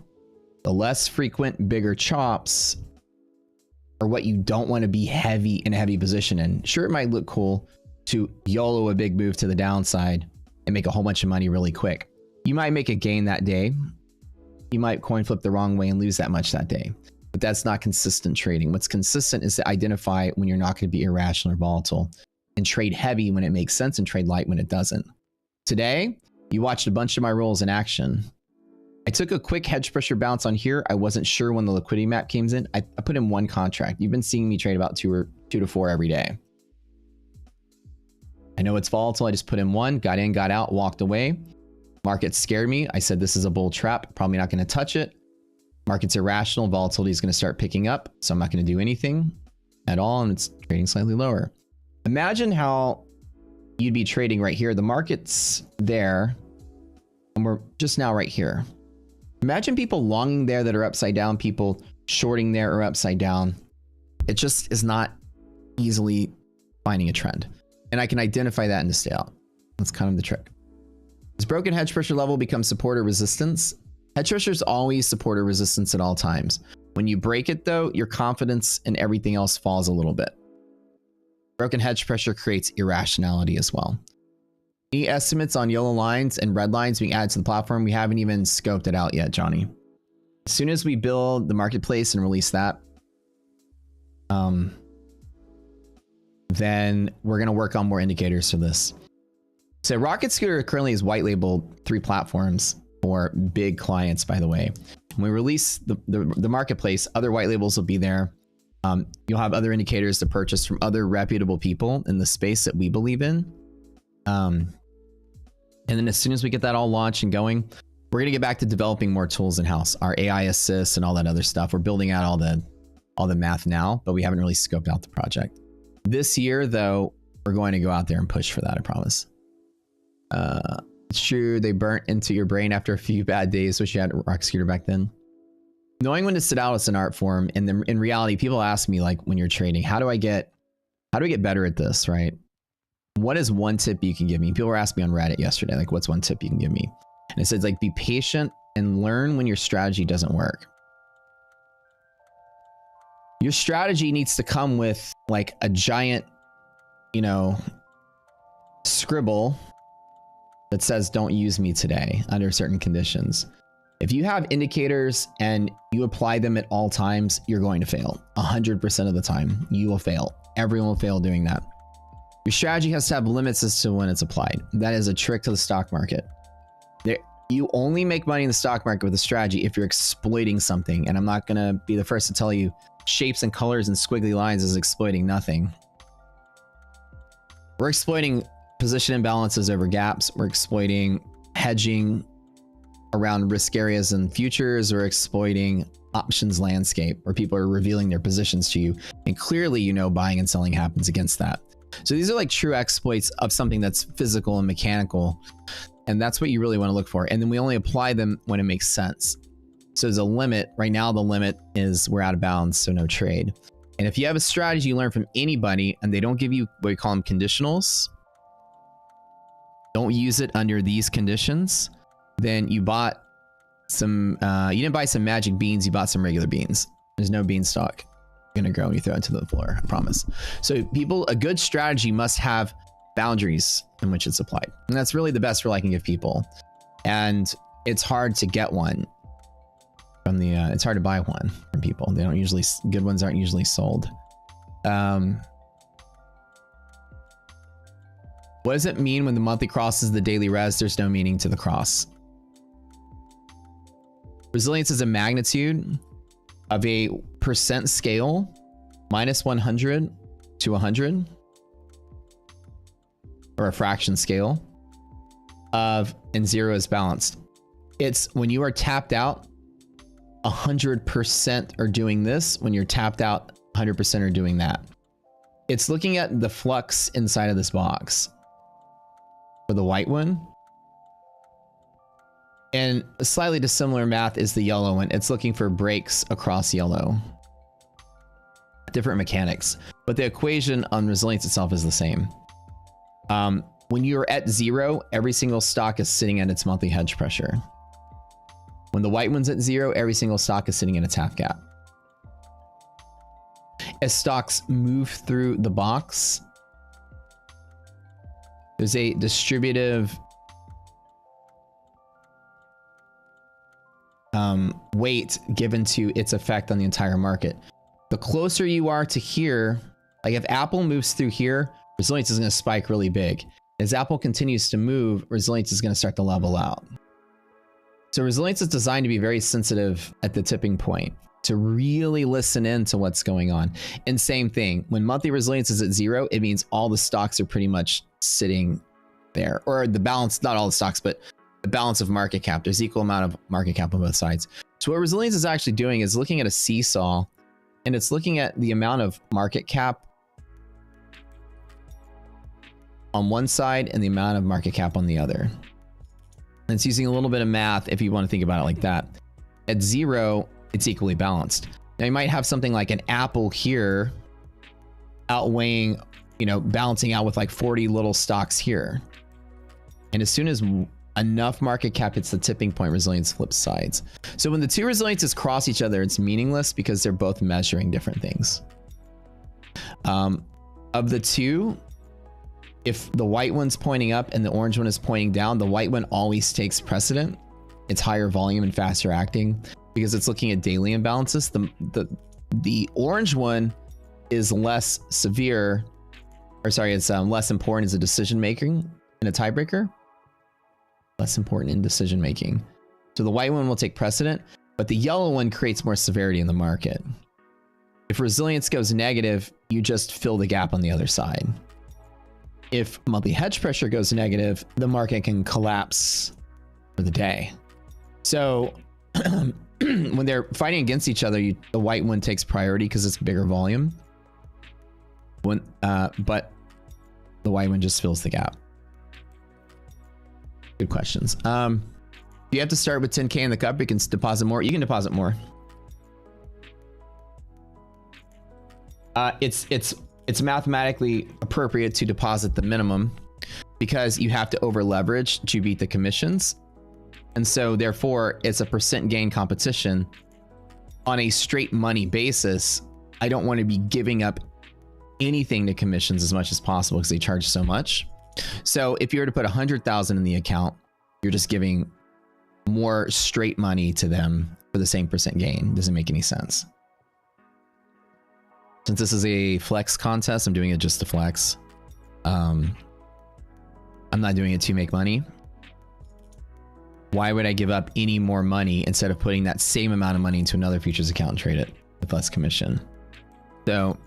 The less frequent, bigger chops are what you don't want to be heavy in a heavy position in. Sure, it might look cool to YOLO a big move to the downside and make a whole bunch of money really quick. You might make a gain that day. You might coin flip the wrong way and lose that much that day. But that's not consistent trading. What's consistent is to identify when you're not going to be irrational or volatile, and trade heavy when it makes sense and trade light when it doesn't. Today, you watched a bunch of my roles in action. I took a quick hedge pressure bounce on here. I wasn't sure when the liquidity map came in. I put in 1 contract. You've been seeing me trade about 2 to 4 every day. I know it's volatile. I just put in 1, got in, got out, walked away. Market scared me. I said, this is a bull trap. Probably not going to touch it. Market's irrational. Volatility is going to start picking up. So I'm not going to do anything at all. And it's trading slightly lower. Imagine how you'd be trading right here. The market's there. And we're just now right here. Imagine people longing there that are upside down, people shorting there or upside down. It just is not easily finding a trend. And I can identify that and to stay out. That's kind of the trick. Does broken hedge pressure level become support or resistance? Hedge pressure is always support or resistance at all times. When you break it though, your confidence in everything else falls a little bit. Broken hedge pressure creates irrationality as well. Any estimates on yellow lines and red lines being added to the platform? We haven't even scoped it out yet, Johnny. As soon as we build the marketplace and release that, then we're going to work on more indicators for this. So Rocket Scooter currently is white labeled 3 platforms for big clients, by the way. When we release the marketplace, other white labels will be there. You'll have other indicators to purchase from other reputable people in the space that we believe in. And then as soon as we get that all launched and going, we're going to get back to developing more tools in-house, our AI assists and all that other stuff. We're building out all the math now, but we haven't really scoped out the project. This year, though, we're going to go out there and push for that, I promise. It's true, they burnt into your brain after a few bad days. Wish you had a Rock Scooter back then. knowing when to sit out is an art form. And then in reality, people ask me, like, when you're trading, how do I get better at this, right? What is one tip you can give me? People were asking me on Reddit yesterday, like, what's one tip you can give me? And it says, like, be patient and learn when your strategy doesn't work. Your strategy needs to come with like a giant, you know, scribble that says, don't use me today under certain conditions. If you have indicators and you apply them at all times, you're going to fail. 100% of the time, you will fail. Everyone will fail doing that. Your strategy has to have limits as to when it's applied. That is a trick to the stock market. You only make money in the stock market with a strategy if you're exploiting something. And I'm not going to be the first to tell you shapes and colors and squiggly lines is exploiting nothing. We're exploiting position imbalances over gaps. We're exploiting hedging around risk areas and futures. We're exploiting options landscape where people are revealing their positions to you. And clearly, you know, buying and selling happens against that. So these are like true exploits of something that's physical and mechanical. And that's what you really want to look for. And then we only apply them when it makes sense. So there's a limit. Right now, the limit is we're out of bounds, so no trade. And if you have a strategy you learn from anybody and they don't give you what we call them conditionals, don't use it under these conditions, then you bought some, you didn't buy some magic beans, you bought some regular beans. There's no beanstalk going to grow when you throw it to the floor, I promise. So people, a good strategy must have boundaries in which it's applied. And that's really the best rule I can give people. And it's hard to get one from the, it's hard to buy one from people. They don't usually, good ones aren't usually sold. What does it mean when the monthly crosses the daily res? There's no meaning to the cross. Resilience is a magnitude of a percent scale, minus 100 to 100, or a fraction scale of, and 0 is balanced. It's when you are tapped out, 100% are doing this. When you're tapped out, 100% are doing that. It's looking at the flux inside of this box for the white one. And a slightly dissimilar math is the yellow one. It's looking for breaks across yellow. Different mechanics, but the equation on resilience itself is the same. When you're at 0, every single stock is sitting at its monthly hedge pressure. When the white one's at 0, every single stock is sitting in a tap gap. As stocks move through the box, there's a distributive weight given to its effect on the entire market. The closer you are to here, like if Apple moves through here, resilience is going to spike really big. As Apple continues to move, resilience is going to start to level out. So resilience is designed to be very sensitive at the tipping point, to really listen in to what's going on. And same thing, when monthly resilience is at 0, it means all the stocks are pretty much sitting there, or the balance, not all the stocks, but the balance of market cap. There's equal amount of market cap on both sides. So what resilience is actually doing is looking at a seesaw, and it's looking at the amount of market cap on one side and the amount of market cap on the other. And it's using a little bit of math if you want to think about it like that. At 0, it's equally balanced. Now you might have something like an Apple here outweighing, you know, balancing out with like 40 little stocks here. And as soon as enough market cap hits the tipping point, resilience flips sides. So when the two resiliences cross each other, it's meaningless because they're both measuring different things. Of the two, if the white one's pointing up and the orange one is pointing down, the white one always takes precedent. It's higher volume and faster acting because it's looking at daily imbalances. The orange one is less severe, or sorry, it's less important as a decision making in a tiebreaker. Less important in decision making. So the white one will take precedent, but the yellow one creates more severity in the market. If resilience goes negative, you just fill the gap on the other side. If monthly hedge pressure goes negative, the market can collapse for the day. So when they're fighting against each other, the white one takes priority because it's bigger volume. But the white one just fills the gap. Good questions. You have to start with 10K in the cup. You can deposit more. You can deposit more. It's mathematically appropriate to deposit the minimum because you have to over leverage to beat the commissions. And so therefore it's a percent gain competition on a straight money basis. I don't want to be giving up anything to commissions as much as possible because they charge so much. So if you were to put 100,000 in the account, you're just giving more straight money to them for the same percent gain. Doesn't make any sense. Since this is a flex contest, I'm doing it just to flex. I'm not doing it to make money. Why would I give up any more money instead of putting that same amount of money into another futures account and trade it with less commission? So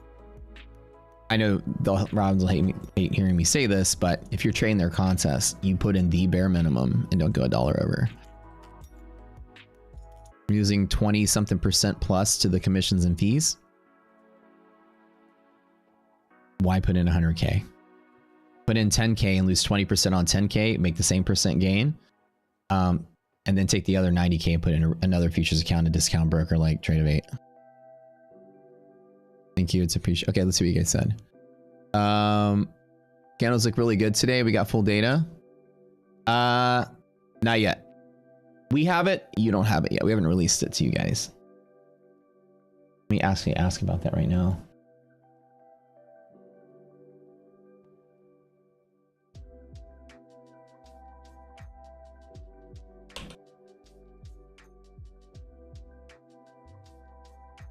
I know the Robins will hate hearing me say this, but if you're trading their contest, you put in the bare minimum and don't go $1 over. We're using 20 something % plus to the commissions and fees. Why put in 100K? Put in 10K and lose 20% on 10K, make the same percent gain. And then take the other 90K and put in another futures account, a discount broker like Trade-of-8. Thank you, it's appreciated. Okay, let's see what you guys said. Candles look really good today. We got full data. Not yet. We have it. You don't have it yet. We haven't released it to you guys. Let me ask about that right now.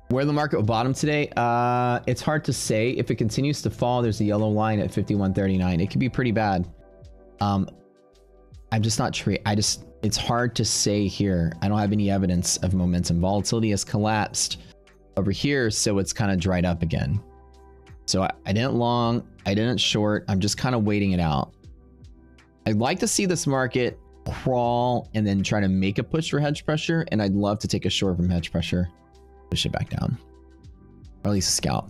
Where the market will bottom today? It's hard to say. If it continues to fall, there's a yellow line at 51.39. It could be pretty bad. I'm just not sure. It's hard to say here. I don't have any evidence of momentum. Volatility has collapsed over here, so it's kind of dried up again. So I didn't long, I didn't short. I'm just kind of waiting it out. I'd like to see this market crawl and then try to make a push for hedge pressure, and I'd love to take a short from hedge pressure. Push it back down, or at least a scalp.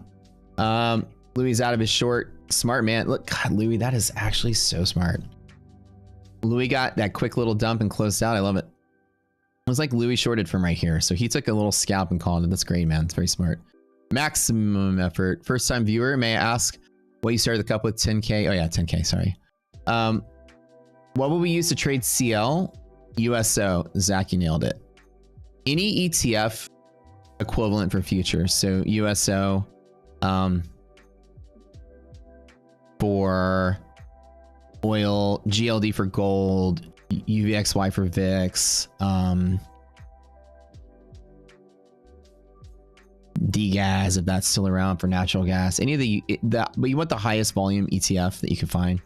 Louis is out of his short. Smart man. Look, God, Louis, that is actually so smart. Louis got that quick little dump and closed out. I love it. It was like Louis shorted from right here, so he took a little scalp and called it. That's great, man. It's very smart. Maximum effort. First time viewer, may I ask what you started the cup with? 10K. Oh yeah, 10K. Sorry. What will we use to trade CL? USO. Zach, you nailed it. Any ETF equivalent for futures. So USO for oil, GLD for gold, UVXY for VIX, DGAS if that's still around for natural gas. Any of the but you want the highest volume ETF that you can find.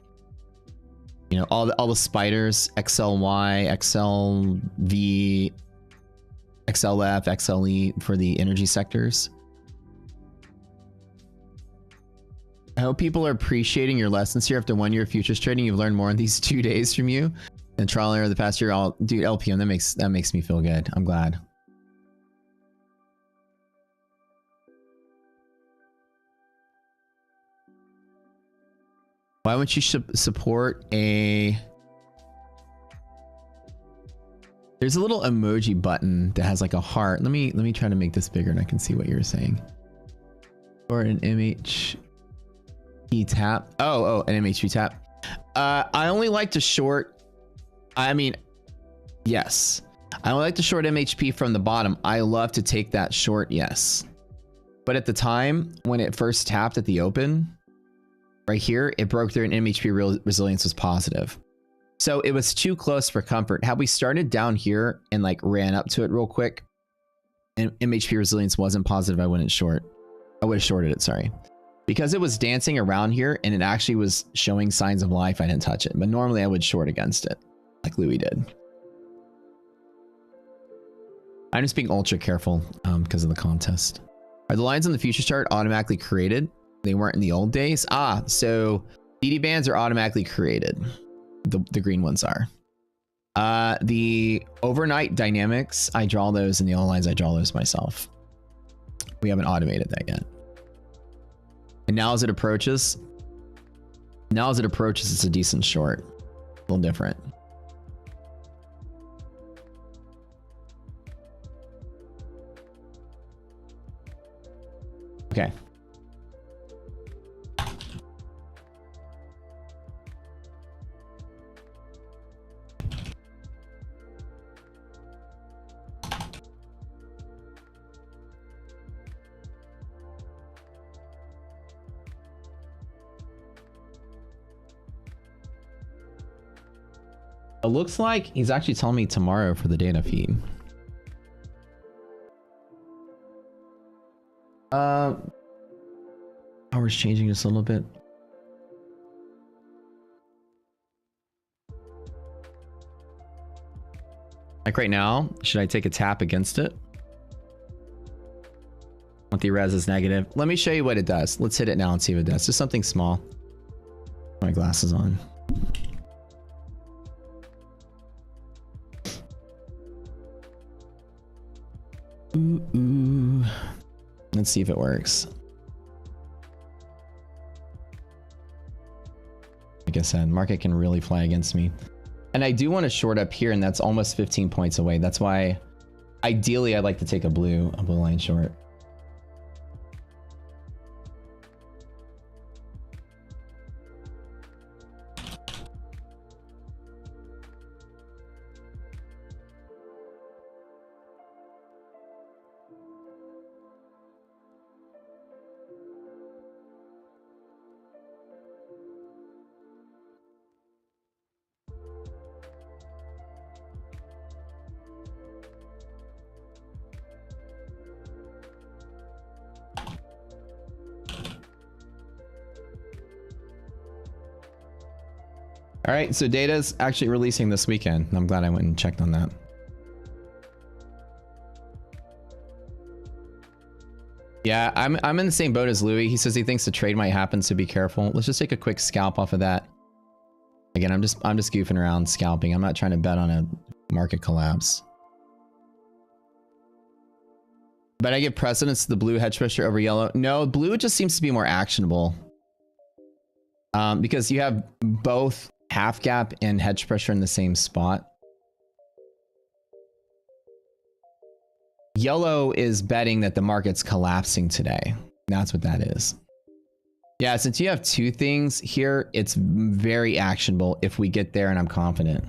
You know, all the spiders, XLY, XLV, XLF, XLE for the energy sectors. I hope people are appreciating your lessons here. After 1 year of futures trading, you've learned more in these 2 days from you than trial and error the past year. Dude, LPM, that makes me feel good. I'm glad. Why wouldn't you support a... There's a little emoji button that has like a heart. Let me try to make this bigger and I can see what you're saying. Or an MHP tap. Oh, an MHP tap. I only like to short. I mean, yes. I only like to short MHP from the bottom. I love to take that short, yes. But at the time when it first tapped at the open, right here, it broke through and MHP resilience was positive. So it was too close for comfort. Had we started down here and like ran up to it real quick and MHP resilience wasn't positive, I wouldn't short. I would have shorted it, sorry. Because it was dancing around here and it actually was showing signs of life, I didn't touch it. But normally I would short against it, like Louis did. I'm just being ultra careful because of the contest. Are the lines on the futures chart automatically created? They weren't in the old days. So DD bands are automatically created. The green ones are. The overnight dynamics, I draw those, and the all lines, I draw those myself. We haven't automated that yet. And now as it approaches, it's a decent short. A little different. Okay. It looks like he's actually telling me tomorrow for the data feed. Hours changing just a little bit. Like right now, should I take a tap against it? Monthly res is negative. Let me show you what it does. Let's hit it now and see what it does. Just something small. My glasses on. Ooh. Let's see if it works. Like I said, market can really fly against me. And I do want to short up here, and that's almost 15 points away. That's why ideally I'd like to take a blue line short. All right, so data's actually releasing this weekend. I'm glad I went and checked on that. Yeah, I'm in the same boat as Louis. He says he thinks the trade might happen, so be careful. Let's just take a quick scalp off of that. Again, I'm just goofing around scalping. I'm not trying to bet on a market collapse. But I give precedence to the blue hedge pressure over yellow. No, blue just seems to be more actionable. Because you have both half gap and hedge pressure in the same spot. Yellow is betting that the market's collapsing today. That's what that is. Yeah, since you have two things here, it's very actionable if we get there, and I'm confident.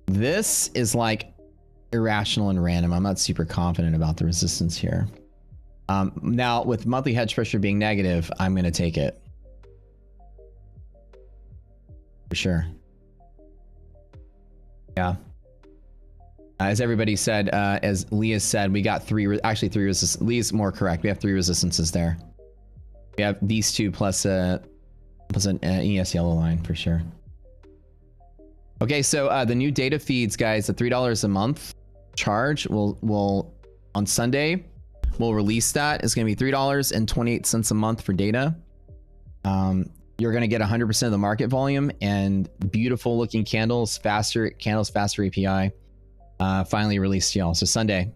This is like irrational and random. I'm not super confident about the resistance here. Now, with monthly hedge pressure being negative, I'm going to take it. For sure. Yeah. As everybody said, as Leah said, we got three resistance. Leah's more correct. We have three resistances there. We have these two plus an ES yellow line for sure. Okay, so the new data feeds, guys, the $3 a month charge will on Sunday, we'll release that. It's going to be $3.28 a month for data. You're going to get 100% of the market volume and beautiful looking candles, faster API. Finally released, y'all. So Sunday,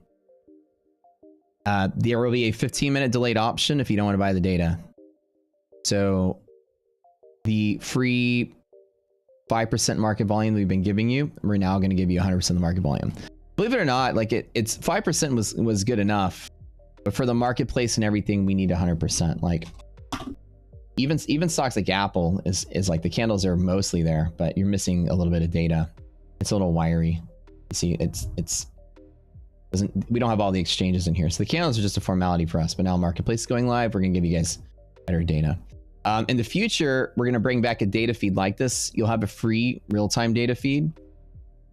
there will be a 15-minute delayed option if you don't want to buy the data. So the free 5% market volume we've been giving you, we're now going to give you 100% of the market volume. Believe it or not, like it's 5% was good enough, but for the marketplace and everything, we need 100%. Like even stocks like Apple is like the candles are mostly there, but you're missing a little bit of data. It's a little wiry. You see, we don't have all the exchanges in here. So the candles are just a formality for us, but now marketplace is going live. We're going to give you guys better data. In the future, we're going to bring back a data feed like this. You'll have a free real-time data feed,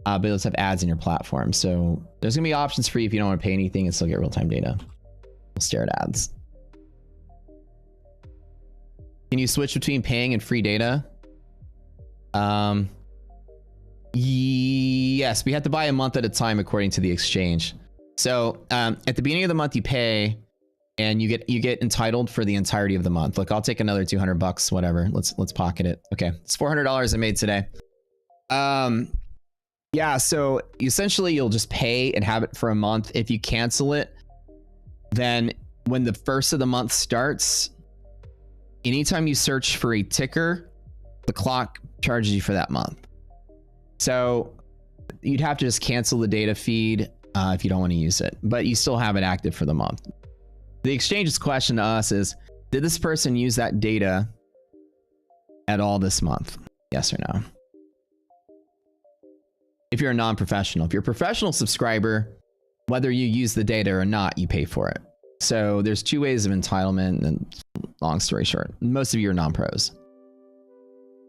but it'll have ads in your platform. So there's going to be options for you if you don't want to pay anything and still get real-time data. We'll stare at ads. Can you switch between paying and free data? Yes, we have to buy a month at a time according to the exchange. So at the beginning of the month, you pay and you get entitled for the entirety of the month. Look, I'll take another 200 bucks, whatever. Let's pocket it. Okay, it's $400 I made today. Yeah, so essentially you'll just pay and have it for a month. If you cancel it, then when the first of the month starts, anytime you search for a ticker, the clock charges you for that month. So you'd have to just cancel the data feed if you don't want to use it, but you still have it active for the month. The exchange's question to us is, did this person use that data at all this month? Yes or no? If you're a non-professional. If you're a professional subscriber, whether you use the data or not, you pay for it. So there's two ways of entitlement, and long story short, most of you are non-pros.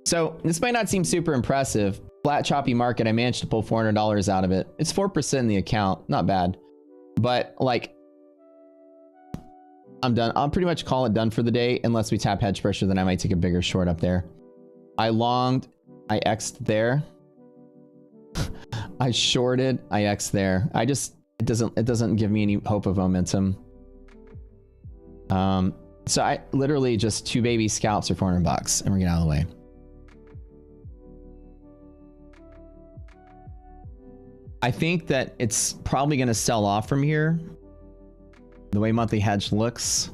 So this might not seem super impressive. Flat choppy market, I managed to pull $400 out of it. It's 4% in the account, not bad. But like, I'm done. I'll pretty much call it done for the day unless we tap hedge pressure, then I might take a bigger short up there. I longed, I X'd there. I shorted, I X'd there. I just, it doesn't give me any hope of momentum. So I literally just 2 baby scalps for 400 bucks and we're getting out of the way. I think that it's probably going to sell off from here. The way monthly hedge looks,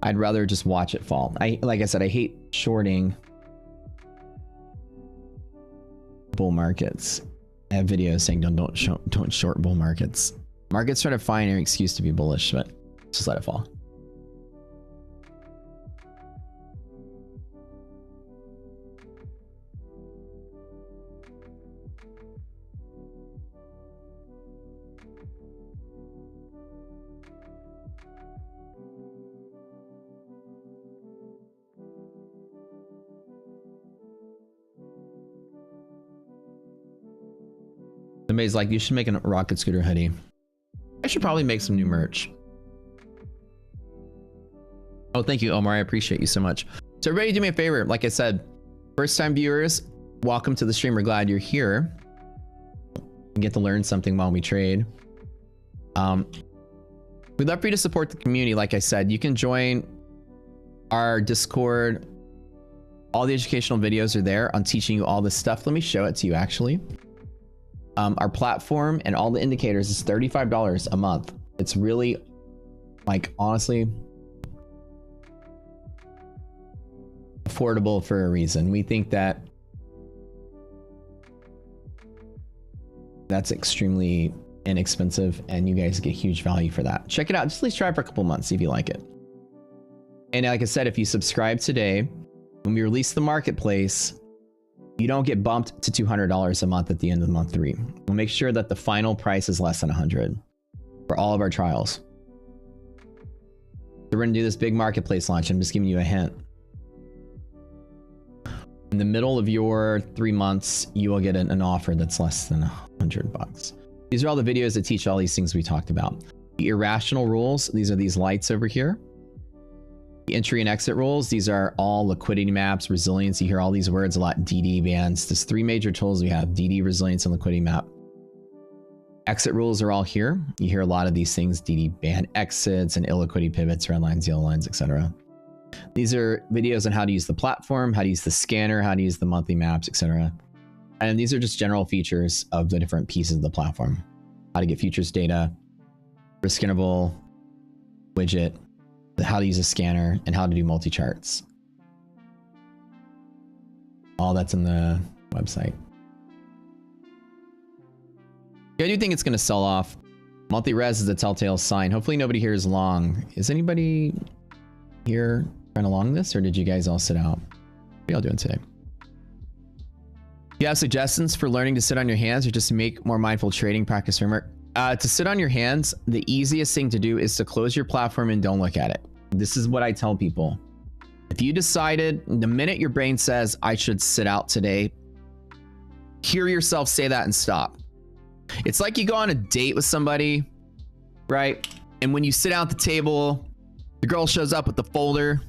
I'd rather just watch it fall. Like I said, I hate shorting bull markets. I have videos saying don't short bull markets. Markets try to find an excuse to be bullish, but just let it fall. Somebody's like, you should make a rocket scooter hoodie. I should probably make some new merch. Oh, thank you, Omar. I appreciate you so much. So everybody do me a favor. Like I said, first time viewers, welcome to the stream. We're glad you're here. You get to learn something while we trade. We'd love for you to support the community. Like I said, you can join our Discord. All the educational videos are there on teaching you all this stuff. Let me show it to you actually. Our platform and all the indicators is $35 a month. It's really, like, honestly, affordable for a reason. We think that that's extremely inexpensive and you guys get huge value for that. Check it out. Just at least try it for a couple months, see if you like it. And like I said, if you subscribe today, when we release the marketplace, you don't get bumped to $200 a month at the end of month 3. We'll make sure that the final price is less than 100 for all of our trials. So we're going to do this big marketplace launch. I'm just giving you a hint. In the middle of your 3 months, you will get an offer that's less than 100 bucks. These are all the videos that teach all these things we talked about. The irrational rules, these are these lights over here. The entry and exit rules, these are all liquidity maps, resilience. You hear all these words a lot. DD bands. There's 3 major tools we have: DD, resilience, and liquidity map. Exit rules are all here. You hear a lot of these things: DD band exits and illiquidity pivots, red lines, yellow lines, etc. These are videos on how to use the platform, how to use the scanner, how to use the monthly maps, etc. And these are just general features of the different pieces of the platform: how to get futures data, risk interval, widget, how to use a scanner, and how to do multi-charts. All that's in the website. Yeah, I do think it's going to sell off. Monthly res is a telltale sign. Hopefully nobody here is long. Is anybody here trying to long this, or did you guys all sit out? What are y'all doing today? Do you have suggestions for learning to sit on your hands or just make more mindful trading practice framework? To sit on your hands, the easiest thing to do is to close your platform and don't look at it. This is what I tell people. If you decided, the minute your brain says, I should sit out today, hear yourself say that and stop. It's like you go on a date with somebody, right? And when you sit down at the table, the girl shows up with the folder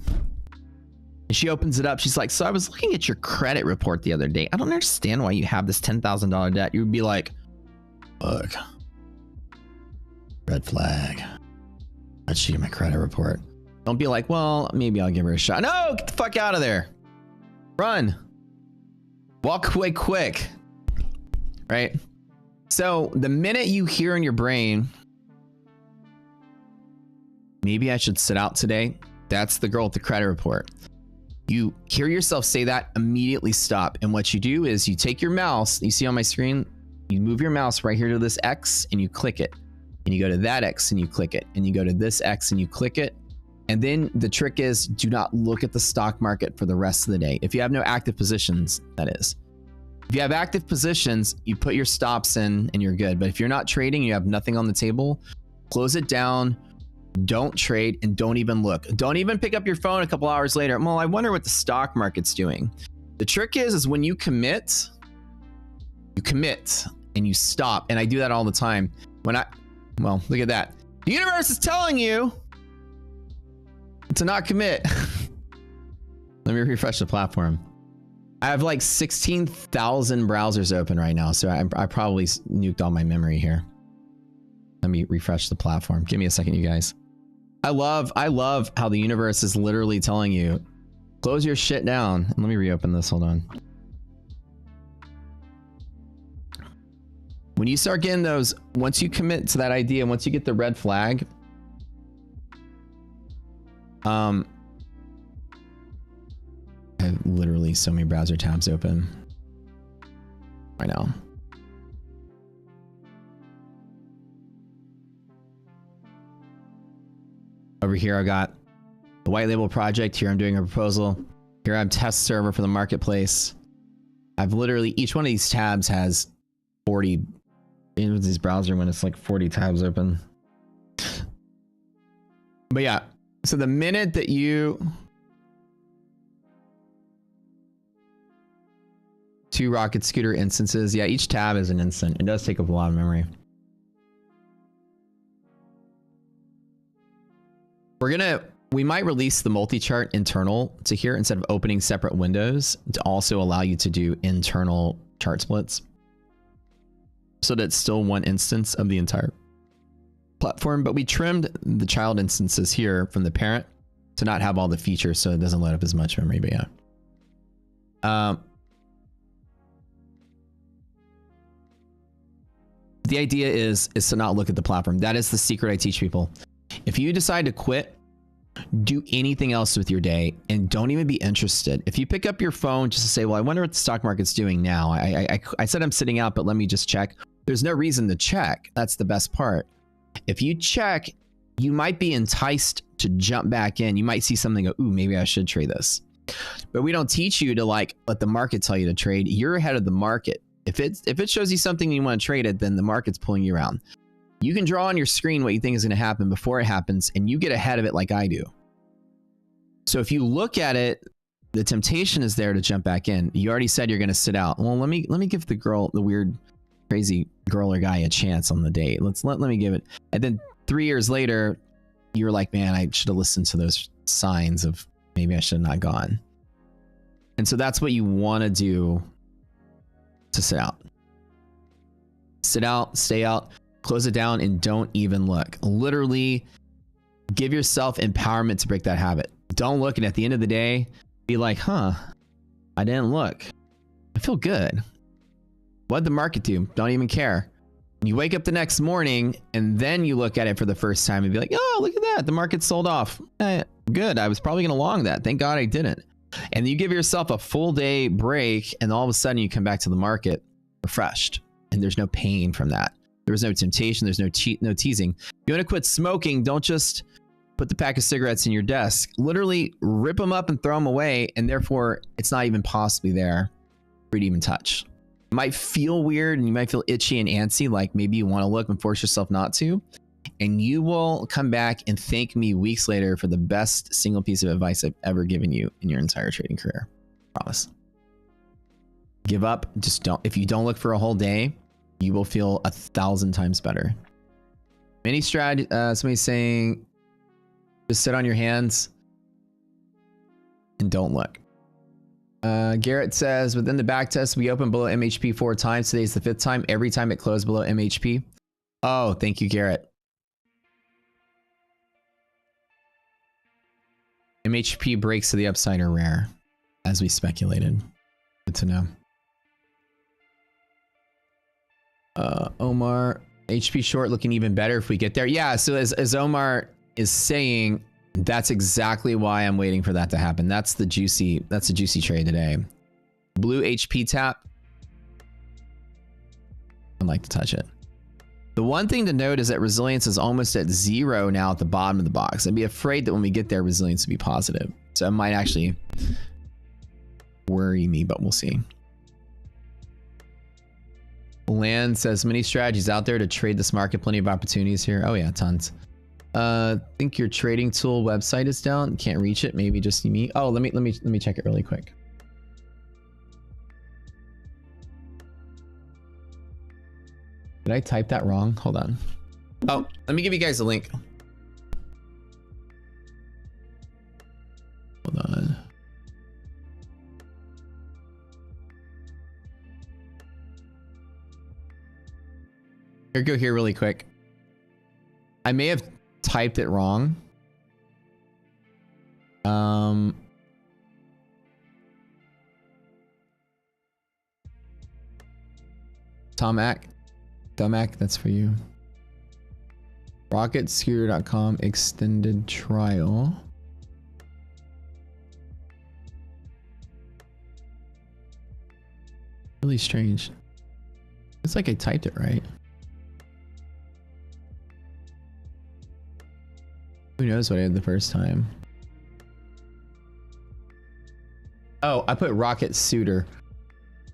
and she opens it up. She's like, so I was looking at your credit report the other day. I don't understand why you have this $10,000 debt. You would be like, look. Red flag. Let's see my credit report. Don't be like, well, maybe I'll give her a shot. No, get the fuck out of there. Run. Walk away quick. Right? So the minute you hear in your brain, maybe I should sit out today, that's the girl with the credit report. You hear yourself say that, immediately stop. And what you do is you take your mouse, you see on my screen, you move your mouse right here to this X and you click it. And you go to that X and you click it. And you go to this X and you click it. And then the trick is, do not look at the stock market for the rest of the day. If you have no active positions, that is. If you have active positions, you put your stops in and you're good. But if you're not trading, you have nothing on the table, close it down, don't trade, and don't even look. Don't even pick up your phone a couple hours later. Well, I wonder what the stock market's doing. The trick is when you commit and you stop. And I do that all the time. Well, look at that. The universe is telling you to not commit. Let me refresh the platform. I have like 16,000 browsers open right now, so I probably nuked all my memory here. Let me refresh the platform. Give me a second, you guys. I love how the universe is literally telling you, close your shit down. Let me reopen this. Hold on. When you start getting those, once you commit to that idea, once you get the red flag, I have literally so many browser tabs open right now. Over here, I got the white label project. Here I'm doing a proposal. Here I'm test server for the marketplace. I've literally, each one of these tabs has 40, in this browser when it's like 40 tabs open. But yeah, so the minute that you, 2 rocket scooter instances. Yeah, each tab is an instant. It does take up a lot of memory. We might release the multi-chart internal to here instead of opening separate windows to also allow you to do internal chart splits. So that's still one instance of the entire platform, but we trimmed the child instances here from the parent to not have all the features so it doesn't load up as much memory, but yeah. The idea is to not look at the platform. That is the secret I teach people. If you decide to quit, do anything else with your day and don't even be interested. If you pick up your phone just to say, well, I wonder what the stock market's doing now. I said I'm sitting out, but let me just check. There's no reason to check. That's the best part. If you check, you might be enticed to jump back in. You might see something and go, ooh, maybe I should trade this. But we don't teach you to like let the market tell you to trade. You're ahead of the market. If it shows you something and you want to trade it, then the market's pulling you around. You can draw on your screen what you think is going to happen before it happens, and you get ahead of it like I do. So if you look at it, the temptation is there to jump back in. You already said you're going to sit out. Well, let me give the weird, crazy girl or guy a chance on the date. Let me give it. And then 3 years later, you're like, man, I should have listened to those signs of maybe I should have not gone. And so that's what you want to do to sit out. Sit out, stay out, close it down, and don't even look. Literally give yourself empowerment to break that habit. Don't look, and at the end of the day, be like, huh, I didn't look. I feel good. What'd the market do? Don't even care. You wake up the next morning, and then you look at it for the first time and be like, oh, look at that. The market sold off. Good. I was probably going to long that. Thank God I didn't. And you give yourself a full day break, and all of a sudden you come back to the market refreshed, and there's no pain from that. There was no temptation. There's no teasing. If you want to quit smoking, don't just put the pack of cigarettes in your desk. Literally rip them up and throw them away, and therefore it's not even possibly there for you to even touch. It might feel weird, and you might feel itchy and antsy, like maybe you want to look and force yourself not to. And you will come back and thank me weeks later for the best single piece of advice I've ever given you in your entire trading career. Promise. Give up. Just don't. If you don't look for a whole day, you will feel 1,000 times better. Mini strat. Somebody's saying, just sit on your hands and don't look. Garrett says, within the back test, we opened below MHP 4 times. Today's the 5th time. Every time it closed below MHP. Oh, thank you, Garrett. MHP breaks to the upside are rare, as we speculated. Good to know. Omar, HP short looking even better if we get there. Yeah, so as Omar is saying, that's exactly why I'm waiting for that to happen. That's the juicy trade today. Blue HP tap. I'd like to touch it. The one thing to note is that resilience is almost at 0 now at the bottom of the box. I'd be afraid that when we get there, resilience will be positive. So it might actually worry me, but we'll see. Land says, many strategies out there to trade this market. Plenty of opportunities here. Oh yeah, tons. I think your trading tool website is down. Can't reach it. Maybe just me. Oh, let me check it really quick. Did I type that wrong? Hold on. Oh, let me give you guys a link. Hold on. Here, go here really quick. I may have typed it wrong. Tomac, that's for you. RocketScooter.com extended trial. Really strange. It's like I typed it right. Who knows what I did the first time? Oh, I put Rocket Suitor.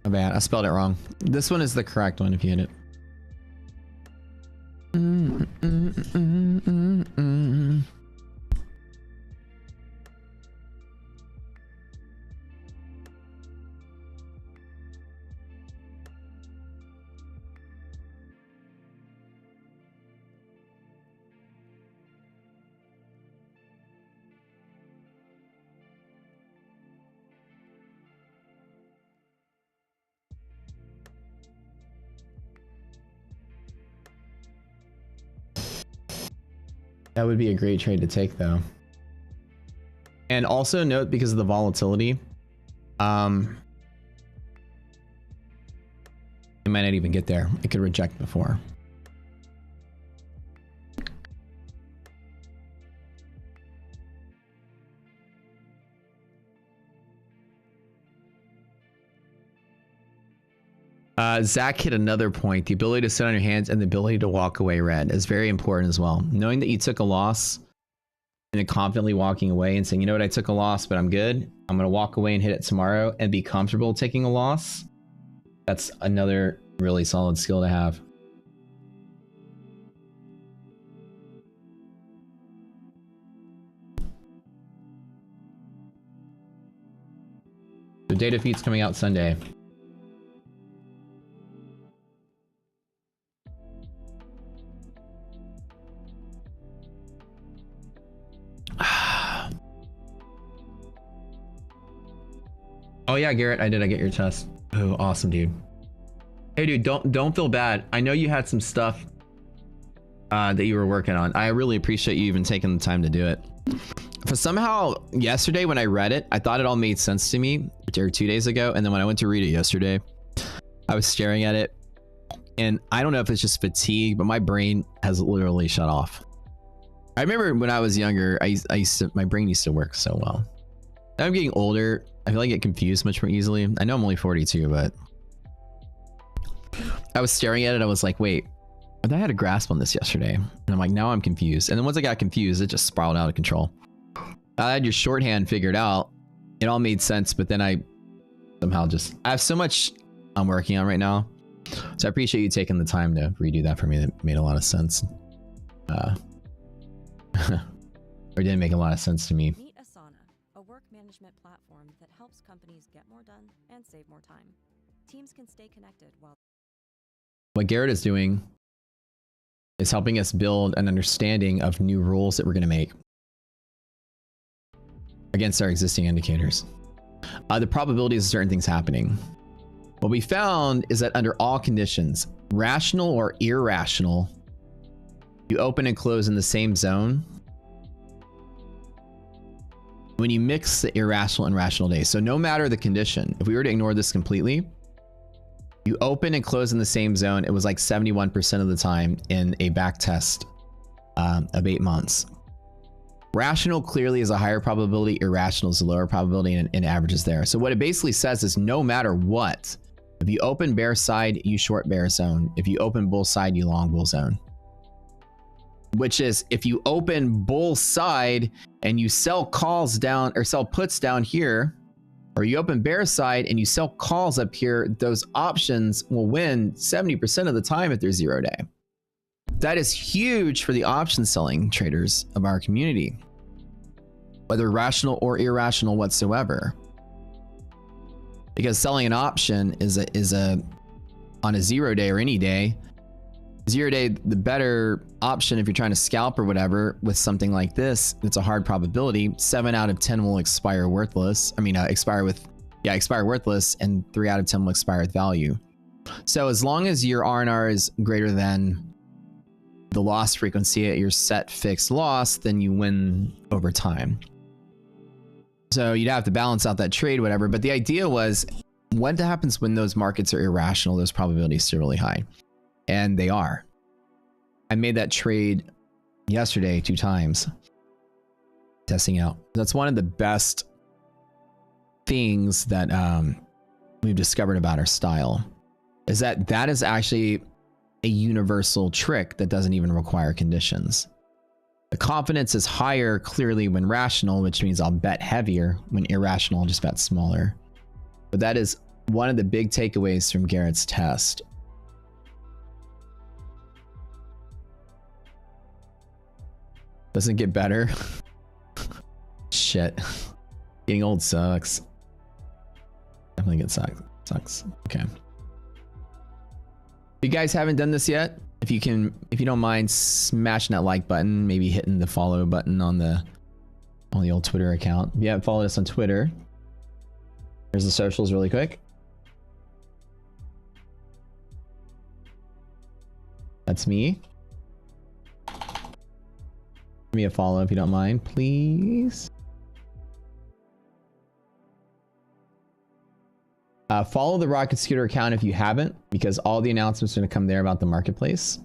My bad, I spelled it wrong. This one is the correct one if you hit it. That would be a great trade to take though. And also note, because of the volatility, it might not even get there. It could reject before. Zach hit another point. The ability to sit on your hands and the ability to walk away red is very important as well. Knowing that you took a loss and then confidently walking away and saying, you know what, I took a loss, but I'm good. I'm going to walk away and hit it tomorrow and be comfortable taking a loss. That's another really solid skill to have. The data feed's coming out Sunday. Oh yeah, Garrett, I did. I get your test. Oh, awesome, dude. Hey, dude, don't feel bad. I know you had some stuff that you were working on. I really appreciate you even taking the time to do it. For somehow yesterday when I read it, I thought it all made sense to me, or 2 days ago, and then when I went to read it yesterday, I was staring at it, and I don't know if it's just fatigue, but my brain has literally shut off. I remember when I was younger, my brain used to work so well. Now I'm getting older. I feel like I get confused much more easily. I know I'm only 42, but I was staring at it. I was like, wait, I had a grasp on this yesterday. And I'm like, now I'm confused. And then once I got confused, it just spiraled out of control. I had your shorthand figured out. It all made sense, but then I somehow I have so much I'm working on right now. So I appreciate you taking the time to redo that for me. That made a lot of sense. Or didn't make a lot of sense to me. Management platform that helps companies get more done and save more time. Teams can stay connected while... What Garrett is doing is helping us build an understanding of new rules that we're going to make against our existing indicators. The probabilities of certain things happening. What we found is that under all conditions, rational or irrational, you open and close in the same zone when you mix the irrational and rational days. So no matter the condition, if we were to ignore this completely, you open and close in the same zone. It was like 71% of the time in a back test of 8 months. Rational clearly is a higher probability, irrational is a lower probability, and averages there. So what it basically says is no matter what, if you open bear side, you short bear zone. If you open bull side, you long bull zone. Which is, if you open bull side and you sell calls down or sell puts down here, or you open bear side and you sell calls up here, those options will win 70% of the time at their 0 day. That is huge for the option selling traders of our community, whether rational or irrational whatsoever. Because selling an option is on a 0 day or any day, 0 day, the better option if you're trying to scalp or whatever with something like this, it's a hard probability. 7 out of 10 will expire worthless. I mean, expire worthless, and 3 out of 10 will expire with value. So as long as your R&R is greater than the loss frequency at your set fixed loss, then you win over time. So you'd have to balance out that trade, whatever. But the idea was, what happens when those markets are irrational? Those probabilities are still really high. And they are. I made that trade yesterday 2 times. Testing out. That's one of the best things that we've discovered about our style. Is that is actually a universal trick that doesn't even require conditions. The confidence is higher clearly when rational, which means I'll bet heavier. When irrational, I'll just bet smaller. But that is one of the big takeaways from Garrett's test. Doesn't get better. Shit. Getting old sucks. Definitely sucks. Okay. If you guys haven't done this yet, if you don't mind smashing that like button, maybe hitting the follow button on the old Twitter account. If you haven't followed us on Twitter, here's the socials really quick. That's me. Give me a follow if you don't mind, please. Follow the Rocket Scooter account if you haven't, because all the announcements are going to come there about the marketplace.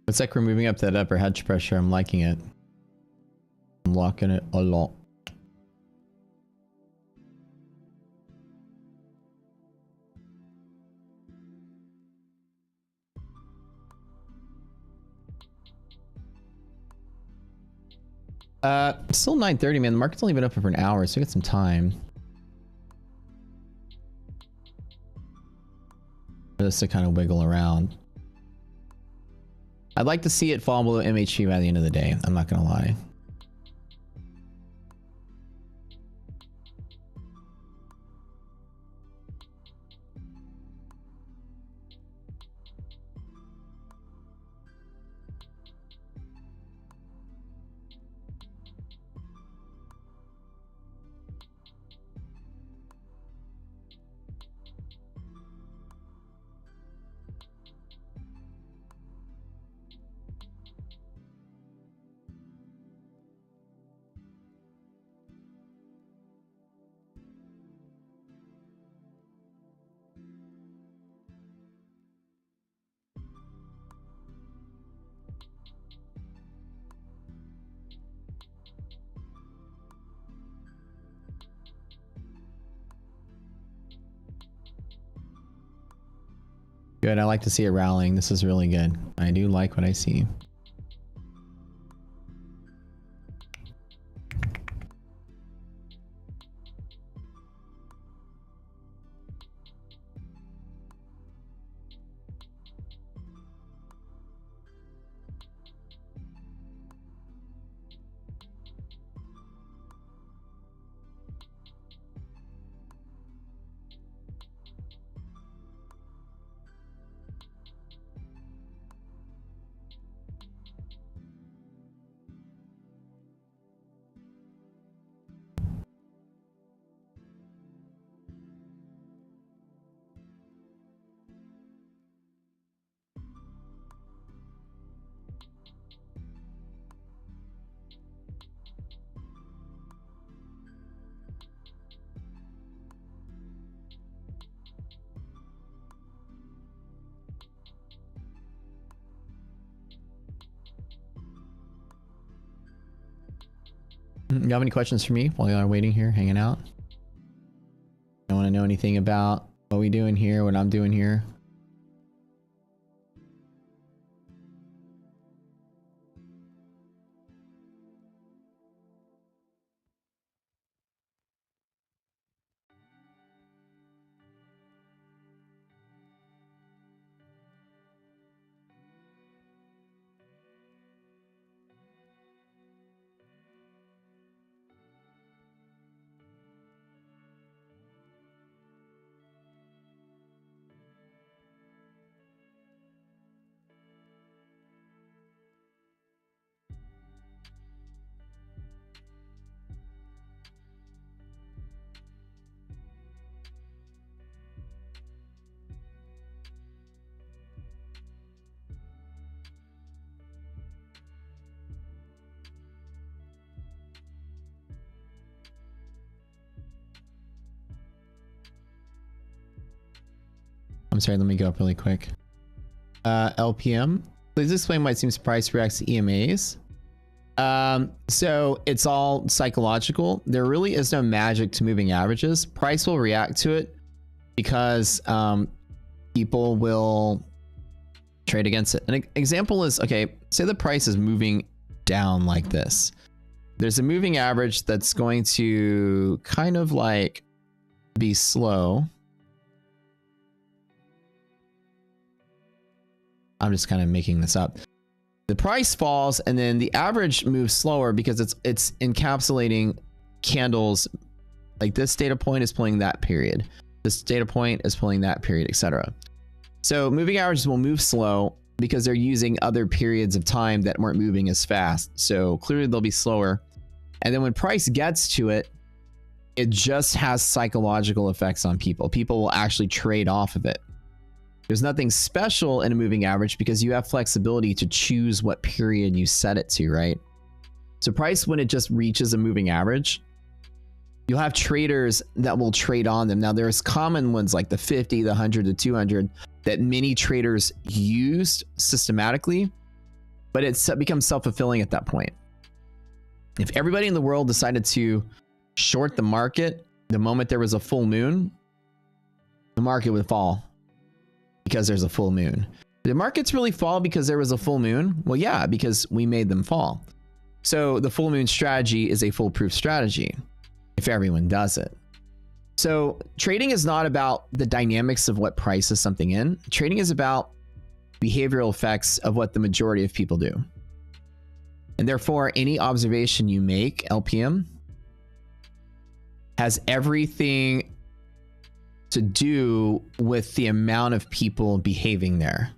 It's like we're moving up that upper hedge pressure. I'm liking it. I'm locking it a lot. Still 9:30, man. The market's only been open for an hour, so we got some time. For this to kind of wiggle around. I'd like to see it fall below MHP by the end of the day. I'm not gonna lie. Good. I like to see it rallying. This is really good. I do like what I see. You have any questions for me while y'all are waiting here, hanging out? I want to know anything about what we doing here, what I'm doing here. I'm sorry, let me go up really quick. LPM. Please explain why it seems price reacts to EMAs. So it's all psychological. There really is no magic to moving averages. Price will react to it because people will trade against it. An example is, okay, say the price is moving down like this. There's a moving average that's going to kind of like be slow. I'm just kind of making this up. The price falls and then the average moves slower because it's encapsulating candles. Like this data point is pulling that period. This data point is pulling that period, etc. So moving averages will move slow because they're using other periods of time that weren't moving as fast. So clearly they'll be slower. And then when price gets to it, it just has psychological effects on people. People will actually trade off of it. There's nothing special in a moving average because you have flexibility to choose what period you set it to, right? So price, when it just reaches a moving average, you'll have traders that will trade on them. Now there's common ones like the 50, the 100, the 200 that many traders used systematically, but it becomes self-fulfilling at that point. If everybody in the world decided to short the market the moment there was a full moon, the market would fall. Because there's a full moon. Did markets really fall because there was a full moon? Well, yeah, because we made them fall. So the full moon strategy is a foolproof strategy if everyone does it. So trading is not about the dynamics of what prices something in. Trading is about behavioral effects of what the majority of people do. And therefore, any observation you make, LPM, has everything to do with the amount of people behaving there.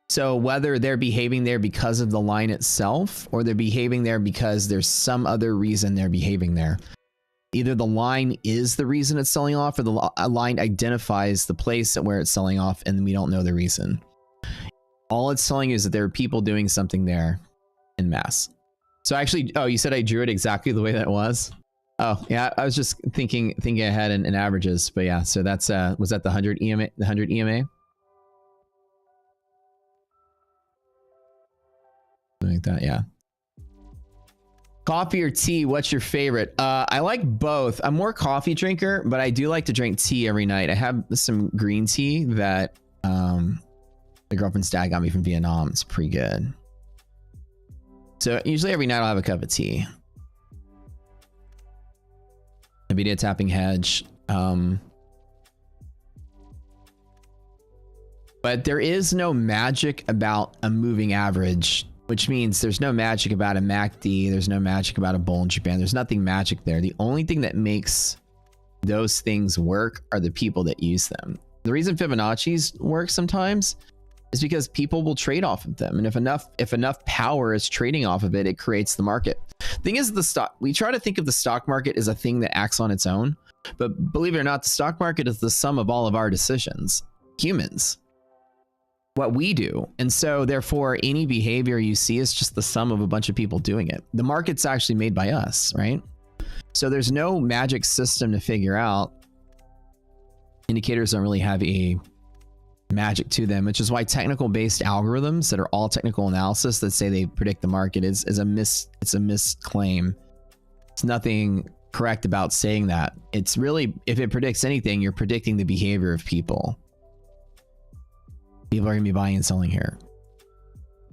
So whether they're behaving there because of the line itself or they're behaving there because there's some other reason they're behaving there. Either the line is the reason it's selling off or the line identifies the place where it's selling off and we don't know the reason. All it's telling you is that there are people doing something there en masse. So actually, oh, you said I drew it exactly the way that it was? Oh, yeah, I was just thinking ahead in averages, but yeah, so that's was that the 100 EMA, the 100 EMA? Like that, yeah. Coffee or tea? What's your favorite? I like both. I'm more coffee drinker, but I do like to drink tea every night. I have some green tea that the girlfriend's dad got me from Vietnam. It's pretty good. So usually every night I'll have a cup of tea. Nvidia tapping hedge. But there is no magic about a moving average, which means there's no magic about a MACD. There's no magic about a Bollinger Band. There's nothing magic there. The only thing that makes those things work are the people that use them. The reason Fibonacci's work sometimes is because people will trade off of them. And if enough power is trading off of it, it creates the market. Thing is, we try to think of the stock market as a thing that acts on its own. But believe it or not, the stock market is the sum of all of our decisions. Humans. What we do. And so therefore any behavior you see is just the sum of a bunch of people doing it. The market's actually made by us, right? So there's no magic system to figure out. Indicators don't really have a magic to them, which is why technical based algorithms that are all technical analysis that say they predict the market it's a misclaim. It's nothing correct about saying that. It's really, if it predicts anything, you're predicting the behavior of people. People are going to be buying and selling here.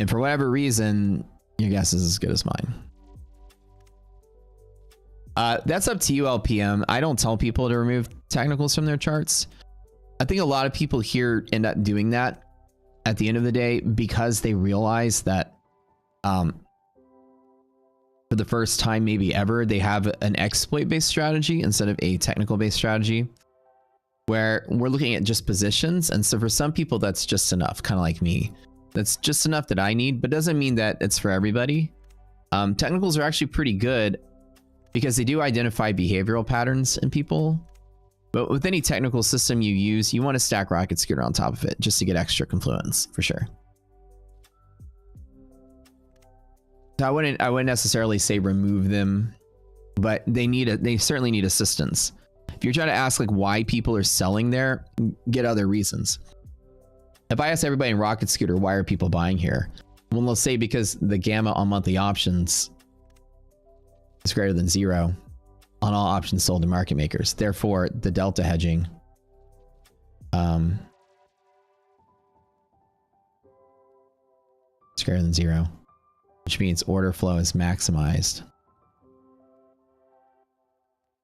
And for whatever reason, your guess is as good as mine. That's up to you, LPM. I don't tell people to remove technicals from their charts. I think a lot of people here end up doing that at the end of the day because they realize that for the first time maybe ever, they have an exploit-based strategy instead of a technical-based strategy, where we're looking at just positions. And so for some people, that's just enough, kind of like me. That's just enough that I need, but doesn't mean that it's for everybody. Technicals are actually pretty good because they do identify behavioral patterns in people. But with any technical system you use, you want to stack Rocket Scooter on top of it just to get extra confluence, for sure. So I wouldn't necessarily say remove them, but they certainly need assistance. If you're trying to ask like why people are selling there, get other reasons. If I ask everybody in Rocket Scooter, why are people buying here? Well, they'll say because the gamma on monthly options is greater than 0 on all options sold to market makers. Therefore, the delta hedging is greater than 0, which means order flow is maximized to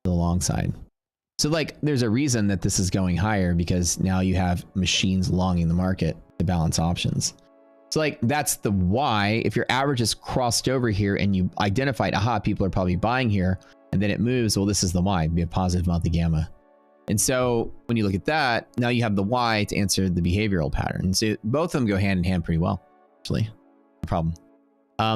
the long side. So like there's a reason that this is going higher because now you have machines longing the market to balance options. So like that's the why. If your average is crossed over here and you identified, aha, people are probably buying here, and then it moves, well, this is the why, be a positive monthly gamma. And so when you look at that, now you have the why to answer the behavioral pattern. So both of them go hand in hand pretty well, actually. No problem.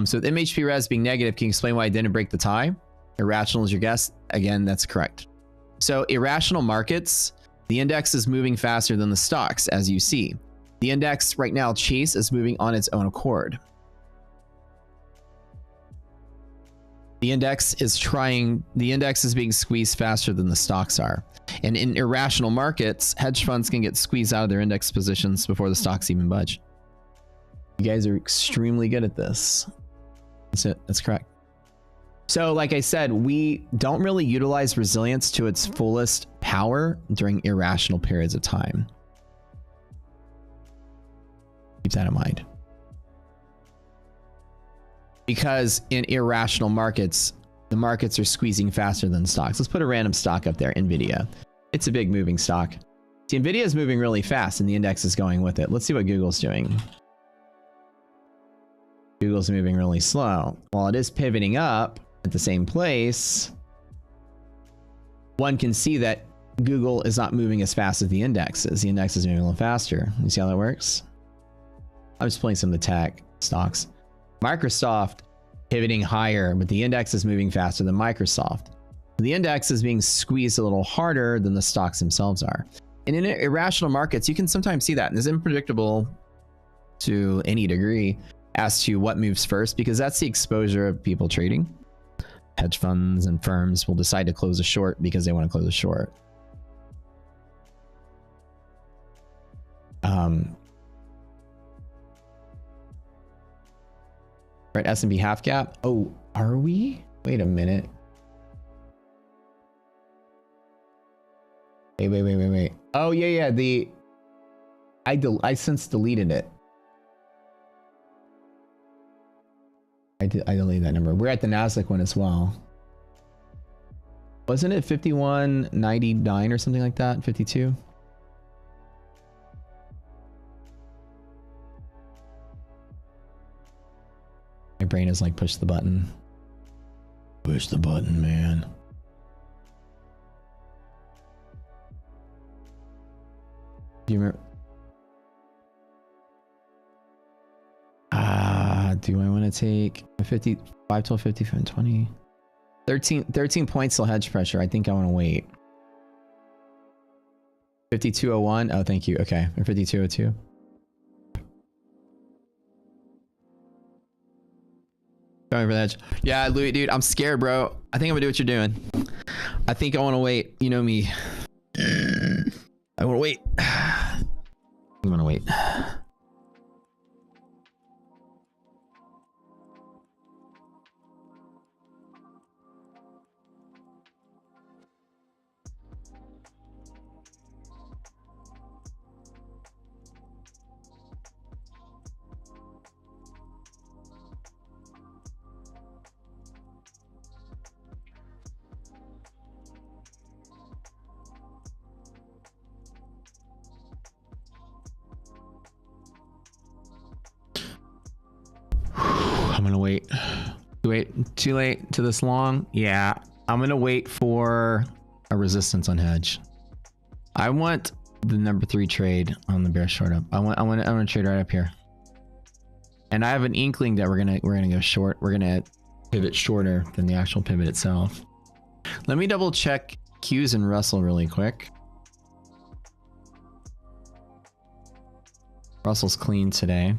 So with MHP res being negative, can you explain why I didn't break the tie? Irrational is your guess. Again, that's correct. So irrational markets, the index is moving faster than the stocks, as you see. The index right now, Chase, is moving on its own accord. The index is being squeezed faster than the stocks are. And in irrational markets, hedge funds can get squeezed out of their index positions before the stocks even budge. You guys are extremely good at this. That's it. That's correct. So like I said, we don't really utilize resilience to its fullest power during irrational periods of time. Keep that in mind. Because in irrational markets, the markets are squeezing faster than stocks. Let's put a random stock up there, Nvidia. It's a big moving stock. See, Nvidia is moving really fast and the index is going with it. Let's see what Google's doing. Google's moving really slow. While it is pivoting up at the same place, one can see that Google is not moving as fast as the index is. The index is moving a little faster. You see how that works? I'm just pulling some of the tech stocks. Microsoft pivoting higher, but the index is moving faster than Microsoft. The index is being squeezed a little harder than the stocks themselves are. And in irrational markets, you can sometimes see that. And it's unpredictable to any degree as to what moves first, because that's the exposure of people trading. Hedge funds and firms will decide to close a short because they want to close a short. Right, S&P half cap. Oh, are we? Wait a minute. Wait. Oh yeah. I since deleted it. I deleted that number. We're at the Nasdaq one as well. Wasn't it 51.99 or something like that? 52? My brain is like, push the button. Push the button, man. Do you remember? Do I want to take a 50, 5, 12, 50, 20? 13 points till hedge pressure. I think I want to wait. 52.01. Oh, thank you. Okay. Or 52.02. Going for the hedge. Yeah, Louis, dude, I'm scared, bro. I think I'm gonna do what you're doing. I think I want to wait. You know me. I want to wait. I'm gonna wait. I'm gonna wait. Too late to this long. Yeah, I'm gonna wait for a resistance on hedge. I want the number 3 trade on the bear short up. I want to trade right up here. And I have an inkling that we're gonna go short. We're gonna pivot shorter than the actual pivot itself. Let me double check Q's and Russell really quick. Russell's clean today.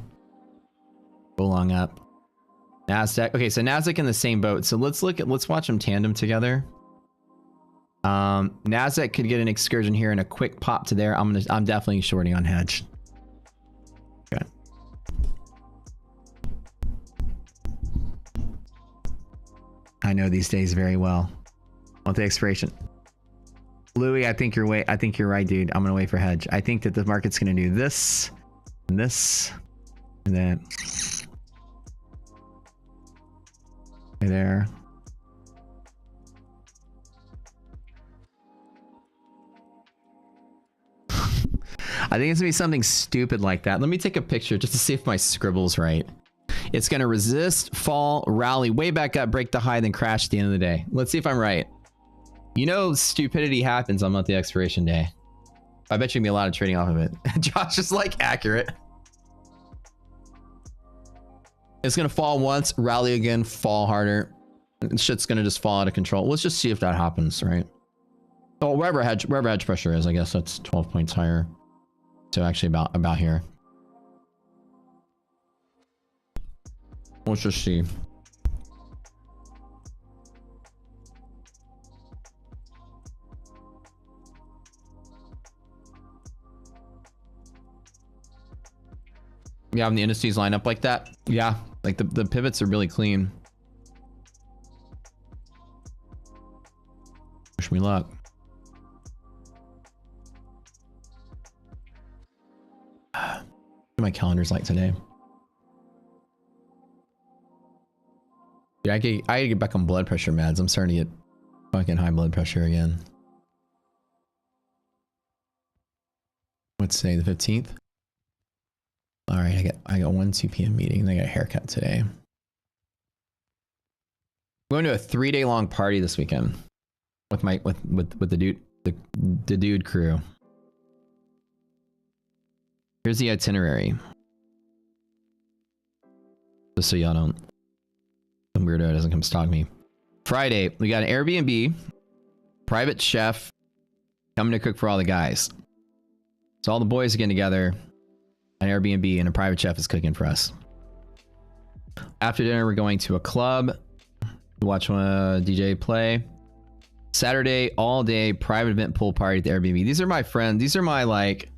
Go long up. Nasdaq. Okay, so Nasdaq in the same boat. So let's watch them tandem together. Nasdaq could get an excursion here and a quick pop to there. I'm definitely shorting on hedge. Okay. I know these days very well. Want the expiration. Louis, I think you're right, dude. I'm gonna wait for hedge. I think that the market's gonna do this and this and then right there. I think it's gonna be something stupid like that. Let me take a picture just to see if my scribble's right. It's gonna resist, fall, rally way back up, break the high, then crash at the end of the day. Let's see if I'm right. You know, stupidity happens on monthly expiration day. I bet you can be a lot of trading off of it. Josh is like accurate. It's gonna fall once, rally again, fall harder. Shit's gonna just fall out of control. Let's just see if that happens, right? Oh, wherever hedge pressure is, I guess that's 12 points higher. So actually about here. Let's just see. Yeah, when the indices line up like that. Yeah, like the pivots are really clean. Wish me luck. What my calendar's like today. Yeah, I gotta get back on blood pressure meds. I'm starting to get fucking high blood pressure again. What's today, the 15th? All right, I got 2 p.m. meeting and I got a haircut today. I'm going to a 3-day long party this weekend with the dude crew. Here's the itinerary. Just so y'all don't, some weirdo doesn't come stalk me. Friday, we got an Airbnb, private chef coming to cook for all the guys. So all the boys are getting together, an Airbnb, and a private chef is cooking for us. After dinner, we're going to a club to watch a DJ play. Saturday, all day, private event pool party at the Airbnb. These are my friends. These are my, like,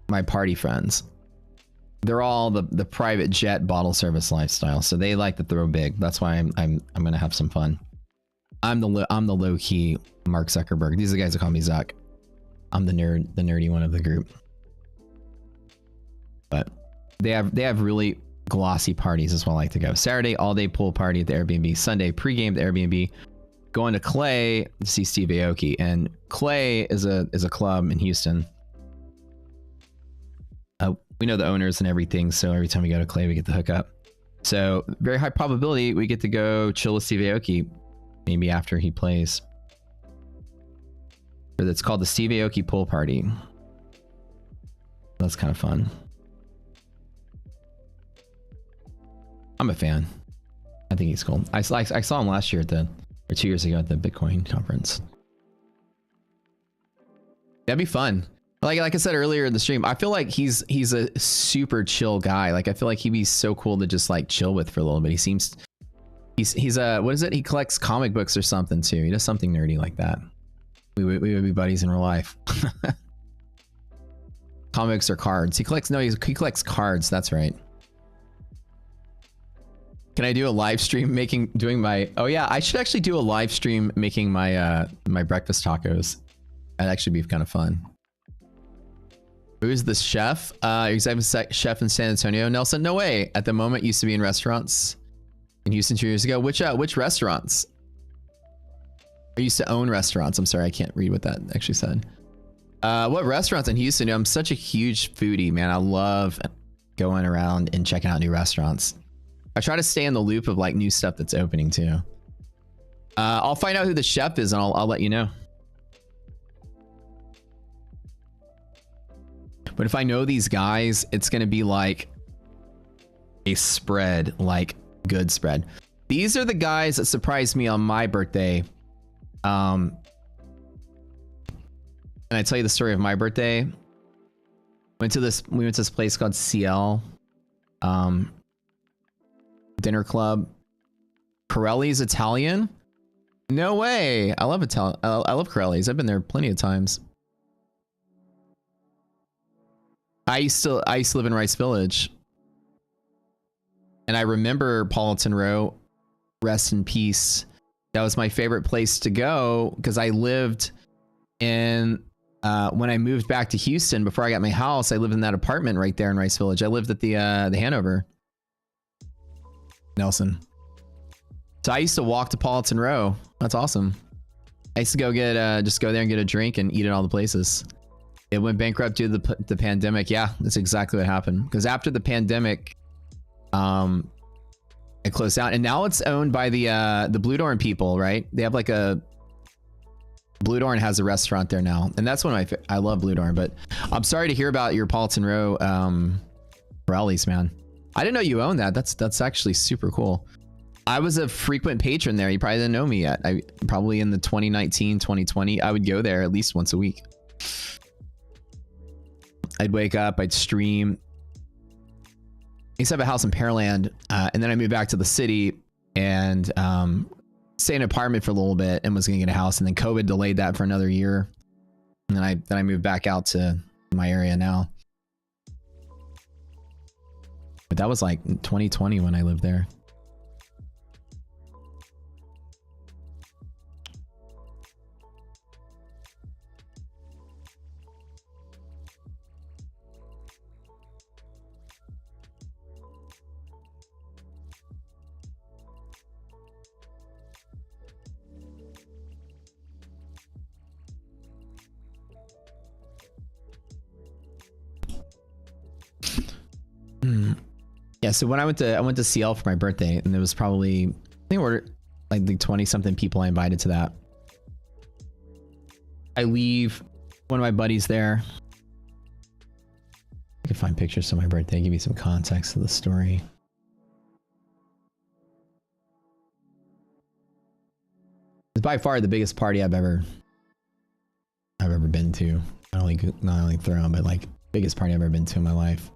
my party friends. they're all the private jet bottle service lifestyle, so they like to throw big. That's why I'm gonna have some fun. I'm the low key Mark Zuckerberg. These are the guys that call me Zuck. I'm the nerdy one of the group. But they have really glossy parties is where I like to go. Saturday all day pool party at the Airbnb. Sunday pregame at the Airbnb. Going to Clay to see Steve Aoki, and Clay is a club in Houston. We know the owners and everything, so every time we go to Clay, we get the hookup. So very high probability we get to go chill with Steve Aoki, maybe after he plays. But it's called the Steve Aoki Pool Party. That's kind of fun. I'm a fan. I think he's cool. I saw him last year or 2 years ago at the Bitcoin conference. That'd be fun. Like I said earlier in the stream, I feel like he's a super chill guy. Like I feel like he'd be so cool to just like chill with for a little bit. He's what is it? He collects comic books or something too. He does something nerdy like that. We would be buddies in real life. Comics or cards. He collects cards. That's right. Can I do a live stream doing my? Oh yeah, I should actually do a live stream making my my breakfast tacos. That'd actually be kind of fun. Who's the chef? Executive chef in San Antonio. Nelson, no way. At the moment, used to be in restaurants in Houston 2 years ago. Which restaurants? I used to own restaurants. I'm sorry, I can't read what that actually said. What restaurants in Houston? I'm such a huge foodie, man. I love going around and checking out new restaurants. I try to stay in the loop of like new stuff that's opening too. I'll find out who the chef is and I'll let you know. But if I know these guys, it's going to be like a spread, like good spread. These are the guys that surprised me on my birthday. And I tell you the story of my birthday. We went to this place called CL Dinner Club. Corelli's Italian? No way. I love Italian. I love Corelli's. I've been there plenty of times. I used to live in Rice Village. And I remember Paulaton Row, rest in peace. That was my favorite place to go because I lived in when I moved back to Houston before I got my house, I lived in that apartment right there in Rice Village. I lived at the Hanover. Nelson. So I used to walk to Paulaton Row. That's awesome. I used to go get just go there and get a drink and eat at all the places. It went bankrupt due to the pandemic. Yeah, that's exactly what happened. Because after the pandemic, it closed down, and now it's owned by the Blue Dorn people, right? They have like a Blue Dorn has a restaurant there now, and that's one of my I love Blue Dorn. But I'm sorry to hear about your Paulaton Row rallies, man. I didn't know you owned that. That's actually super cool. I was a frequent patron there. You probably didn't know me yet. I probably in the 2019, 2020, I would go there at least once a week. I'd wake up, I'd stream. I used to have a house in Pearland, and then I moved back to the city and stayed in an apartment for a little bit and was gonna get a house, and then COVID delayed that for another year. And then I moved back out to my area now. But that was like 2020 when I lived there. Yeah, so when I went to CL for my birthday, and there was probably, I think we're like the 20 something people I invited to that. I leave one of my buddies there. I can find pictures of my birthday, give you some context to the story. It's by far the biggest party I've ever been to. Not only thrown, but like biggest party I've ever been to in my life.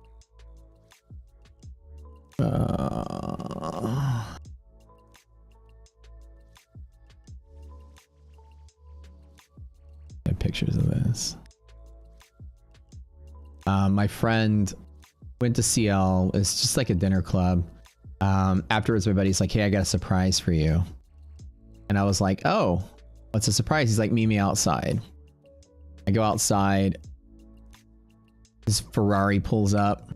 Get pictures of this. My friend Went to CL. It's just like a dinner club. Afterwards, my buddy's like, hey, I got a surprise for you. And I was like, oh, what's a surprise? He's like, meet me outside. I go outside. His Ferrari pulls up.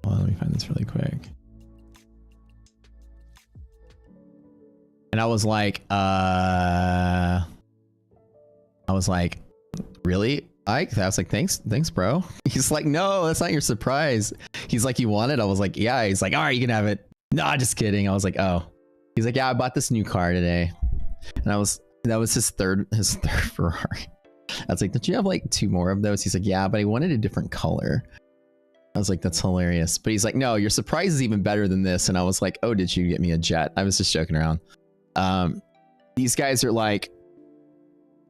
Well, let me find this really quick. And I was like, really? Ike? I was like, thanks, bro. He's like, no, that's not your surprise. He's like, you want it? I was like, yeah. He's like, all right, you can have it. No, just kidding. I was like, oh. He's like, yeah, I bought this new car today. And that was his third Ferrari. I was like, don't you have like 2 more of those? He's like, yeah, but I wanted a different color. I was like, that's hilarious. But he's like, no, your surprise is even better than this. And I was like, oh, did you get me a jet? I was just joking around. These guys are like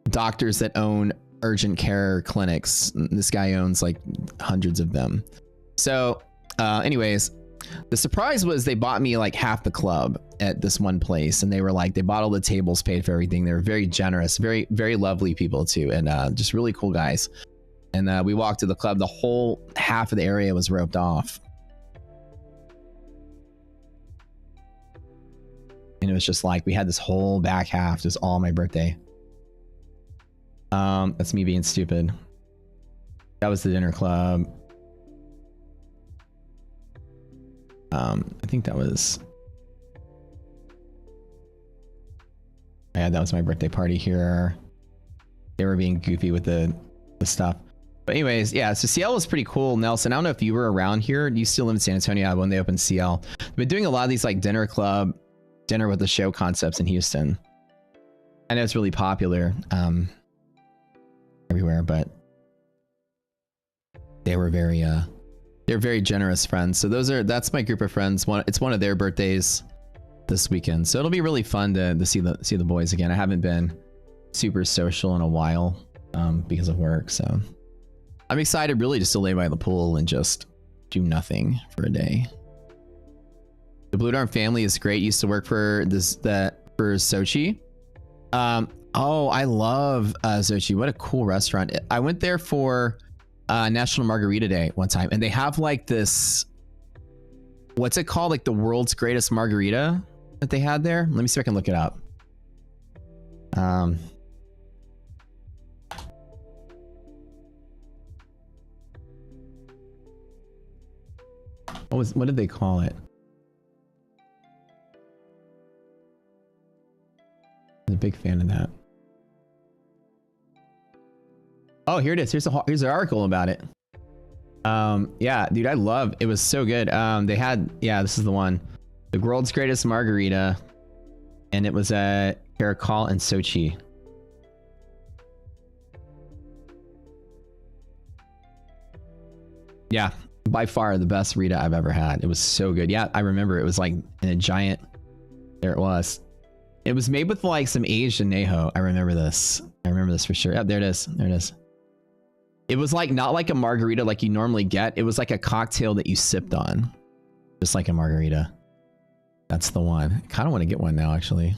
doctors that own urgent care clinics. This guy owns like hundreds of them. So anyways, the surprise was they bought me like half the club at this one place, and they were like, they bought all the tables, paid for everything. They were very generous, very, very lovely people too, and just really cool guys. And we walked to the club. The whole half of the area was roped off. And it was just like, we had this whole back half, just all my birthday. That's me being stupid. That was the dinner club. I think that was... Yeah, that was my birthday party here. They were being goofy with the stuff. But anyways, yeah, so CL was pretty cool. Nelson, I don't know if you were around here. Do you still live in San Antonio when they opened CL? They've been doing a lot of these like dinner club, dinner with the show concepts in Houston. I know it's really popular everywhere, but they were they're very generous friends. So that's my group of friends. It's one of their birthdays this weekend, so it'll be really fun to see the boys again. I haven't been super social in a while because of work, so I'm excited really just to lay by the pool and just do nothing for a day. The Blue Darm family is great. Used to work for Sochi. Oh, I love Sochi. What a cool restaurant. I went there for National Margarita Day one time, and they have like this, what's it called? Like the world's greatest margarita that they had there. Let me see if I can look it up. What did they call it? I'm a big fan of that. Oh, here it is. Here's an article about it. Yeah, dude, I love it. Was so good. They had, yeah, this is the one, the world's greatest margarita, and it was at Karakal in Sochi. Yeah, by far the best Rita I've ever had. It was so good. Yeah, I remember it was like in a giant. There it was. It was made with like some aged añejo. I remember this. I remember this for sure. Yeah, there it is. There it is. It was like not like a margarita like you normally get. It was like a cocktail that you sipped on, just like a margarita. That's the one. I kind of want to get one now, actually.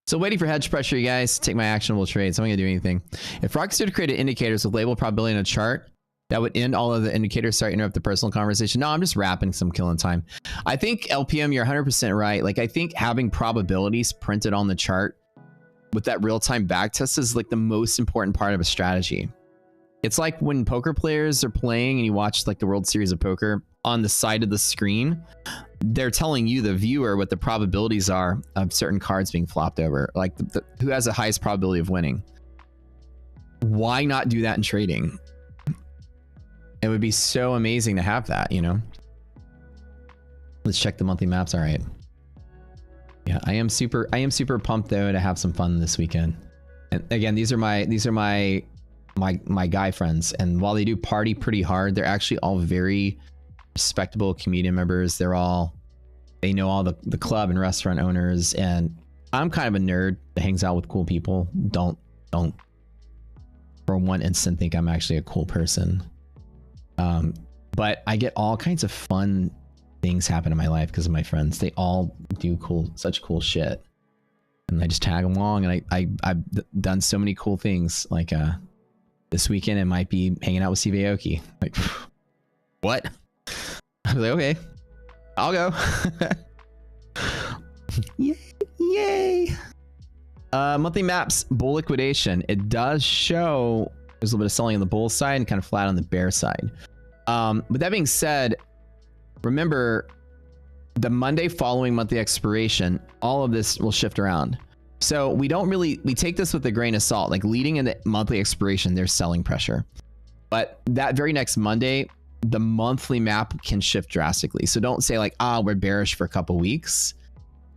So waiting for hedge pressure, you guys. Take my actionable trades. I'm not gonna do anything. If Rocksteady created indicators with label probability in a chart, that would end all of the indicators. Sorry to interrupt the personal conversation. No, I'm just wrapping some killing time. I think LPM, you're 100% right. Like I think having probabilities printed on the chart with that real-time backtest is like the most important part of a strategy. It's like when poker players are playing and you watch like the World Series of Poker, on the side of the screen, they're telling you, the viewer, what the probabilities are of certain cards being flopped over. Like who has the highest probability of winning. Why not do that in trading? It would be so amazing to have that, you know? Let's check the monthly maps. All right. Yeah, I am super pumped though to have some fun this weekend. And again, these are my guy friends, and while they do party pretty hard, they're actually all very respectable community members. They know all the club and restaurant owners, and I'm kind of a nerd that hangs out with cool people. Don't for one instant think I'm actually a cool person. But I get all kinds of fun things happen in my life because of my friends. They all do such cool shit. and I just tag along. And I've done so many cool things. Like this weekend, it might be hanging out with Steve Aoki. Like, what? I was like, okay, I'll go. Yay! Yay! Monthly maps, bull liquidation. It does show there's a little bit of selling on the bull side and kind of flat on the bear side. With that being said, remember the Monday following monthly expiration, all of this will shift around. So we take this with a grain of salt. Like leading into monthly expiration, there's selling pressure. But that very next Monday, the monthly map can shift drastically. So don't say like, we're bearish for a couple weeks.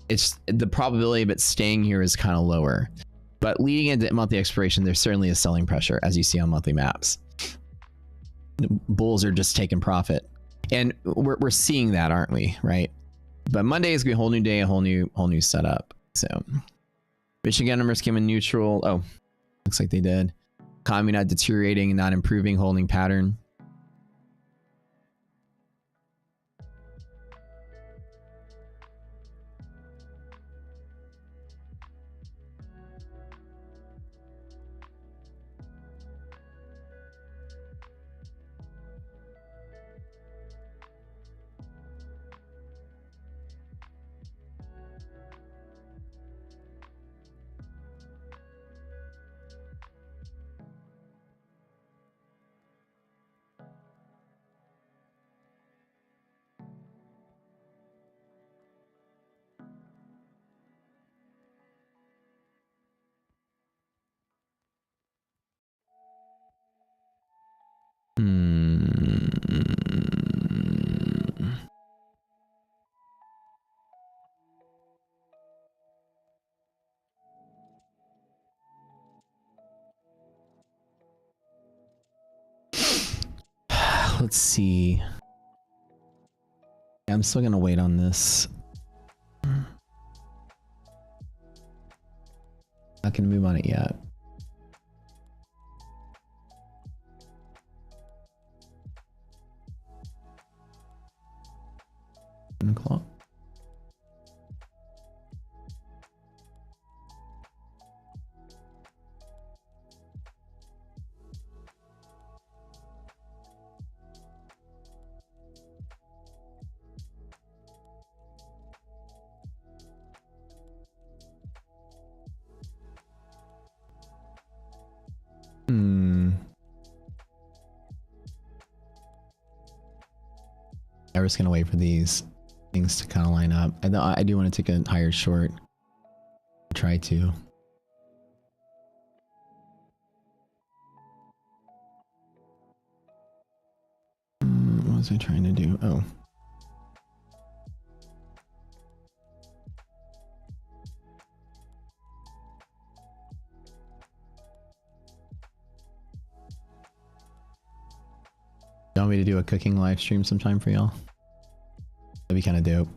It's the probability of it staying here is kind of lower. But leading into monthly expiration, there certainly is selling pressure, as you see on monthly maps. Bulls are just taking profit. And we're seeing that, aren't we? Right? But Monday is gonna be a whole new day, a whole new setup. So Michigan numbers came in neutral. Oh, looks like they did. Economy not deteriorating, not improving, holding pattern. Let's see. I'm still gonna wait on this. Not gonna move on it yet. O'clock. I'm just gonna wait for these things to kind of line up. I do want to take a higher short. Try to. What was I trying to do? Oh. You want me to do a cooking live stream sometime for y'all? That'd be kind of dope.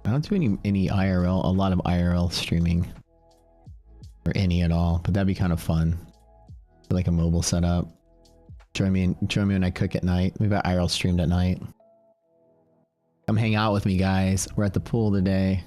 I don't do any IRL, a lot of IRL streaming. Or any at all, but that'd be kind of fun. Like a mobile setup. Join me when I cook at night. We've got IRL streamed at night. Come hang out with me, guys. We're at the pool today.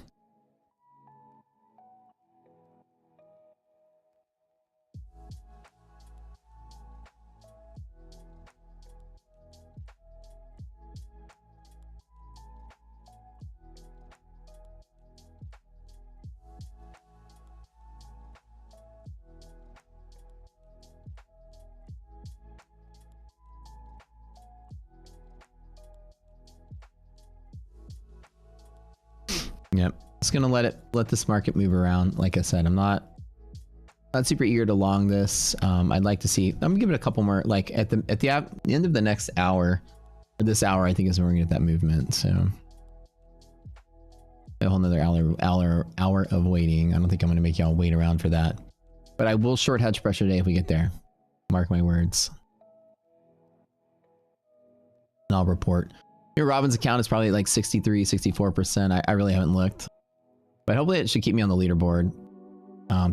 Yep. Just gonna let this market move around. Like I said, I'm not super eager to long this. I'd like to see. I'm gonna give it a couple more. Like at the end of the next hour, or this hour, I think is when we're gonna get that movement. So a whole another hour of waiting. I don't think I'm gonna make y'all wait around for that. But I will short hedge pressure today if we get there. Mark my words. And I'll report. Your Robin's account is probably like 63, 64%. I really haven't looked. But hopefully it should keep me on the leaderboard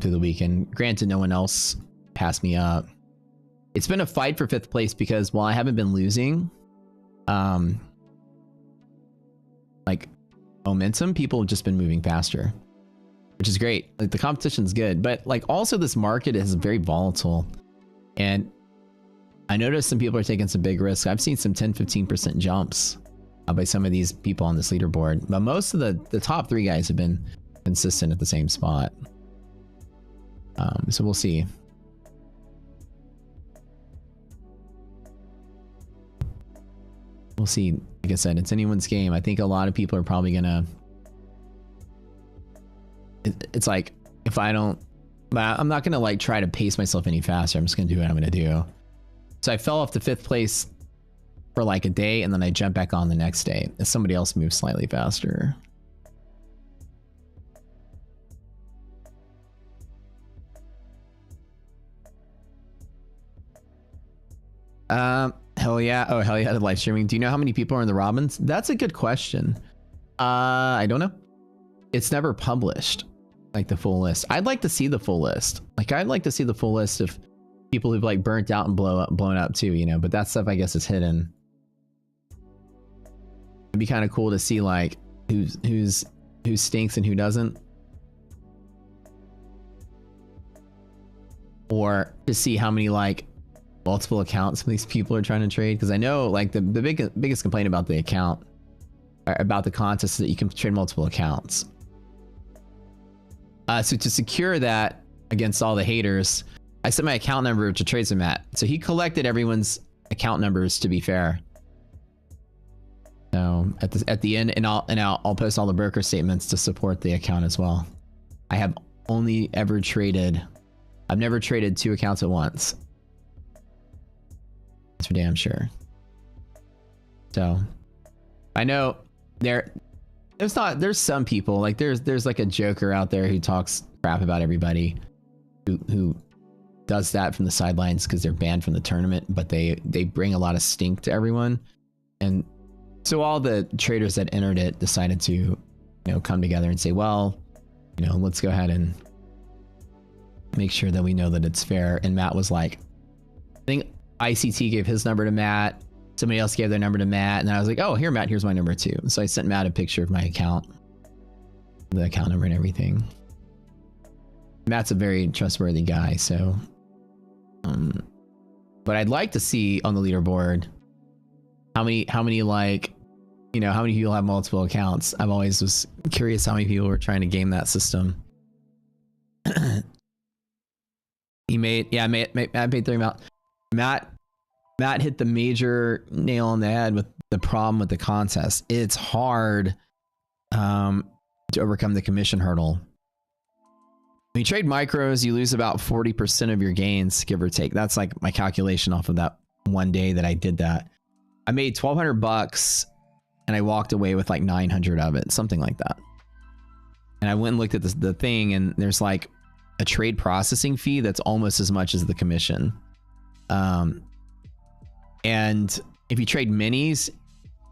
through the weekend. Granted, no one else passed me up. It's been a fight for 5th place because while I haven't been losing, like momentum, people have just been moving faster, which is great. Like the competition's good, but like also this market is very volatile. And I noticed some people are taking some big risks. I've seen some 10-15% jumps by some of these people on this leaderboard, but most of the top 3 guys have been consistent at the same spot. So we'll see. We'll see. Like I said, it's anyone's game. I think a lot of people are probably gonna. It's like if I don't, I'm not gonna like try to pace myself any faster. I'm just gonna do what I'm gonna do. So I fell off to 5th place for like a day, and then I jumped back on the next day as somebody else moved slightly faster. Hell yeah. Oh, hell yeah, the live streaming. Do you know how many people are in the Robins? That's a good question. I don't know. It's never published, like the full list. I'd like to see the full list. Like I'd like to see the full list of people who've like burnt out and blown up too, you know, but that stuff I guess is hidden. It'd be kind of cool to see like who stinks and who doesn't. Or to see how many like multiple accounts these people are trying to trade, because I know like the biggest complaint about the account, about the contest, is that you can trade multiple accounts. So to secure that against all the haters, I set my account number to Tracer Matt. So he collected everyone's account numbers to be fair. So at the end, and I'll post all the broker statements to support the account as well. I have only ever traded. I've never traded 2 accounts at once. That's for damn sure. So I know there's some people like there's like a joker out there who talks crap about everybody who does that from the sidelines because they're banned from the tournament, but they bring a lot of stink to everyone. And so all the traders that entered it decided to, you know, come together and say, well, you know, let's go ahead and make sure that we know that it's fair. And Matt was like, I think ICT gave his number to Matt. Somebody else gave their number to Matt. And I was like, oh, here, Matt, here's my number too. So I sent Matt a picture of my account, the account number and everything. Matt's a very trustworthy guy. So, but I'd like to see on the leaderboard how many like, you know, how many people have multiple accounts. I've always was curious how many people were trying to game that system. He made, yeah, Matt paid 3 amount. Matt hit the major nail on the head with the problem with the contest. It's hard to overcome the commission hurdle. When you trade micros, you lose about 40% of your gains, give or take. That's like my calculation off of that one day that I did that. I made 1,200 bucks and I walked away with like 900 of it, something like that. And I went and looked at the thing, and there's like a trade processing fee that's almost as much as the commission. And if you trade minis,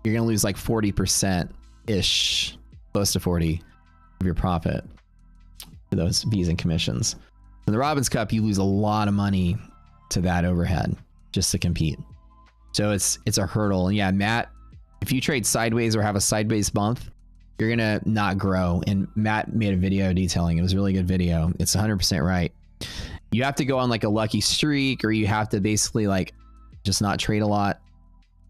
you're going to lose like 40%-ish, close to 40 of your profit for those fees and commissions. In the Robbins Cup, you lose a lot of money to that overhead just to compete. So it's a hurdle. And yeah, Matt, if you trade sideways or have a sideways month, you're going to not grow. And Matt made a video detailing. It was a really good video. It's 100% right. You have to go on like a lucky streak, or you have to basically like just not trade a lot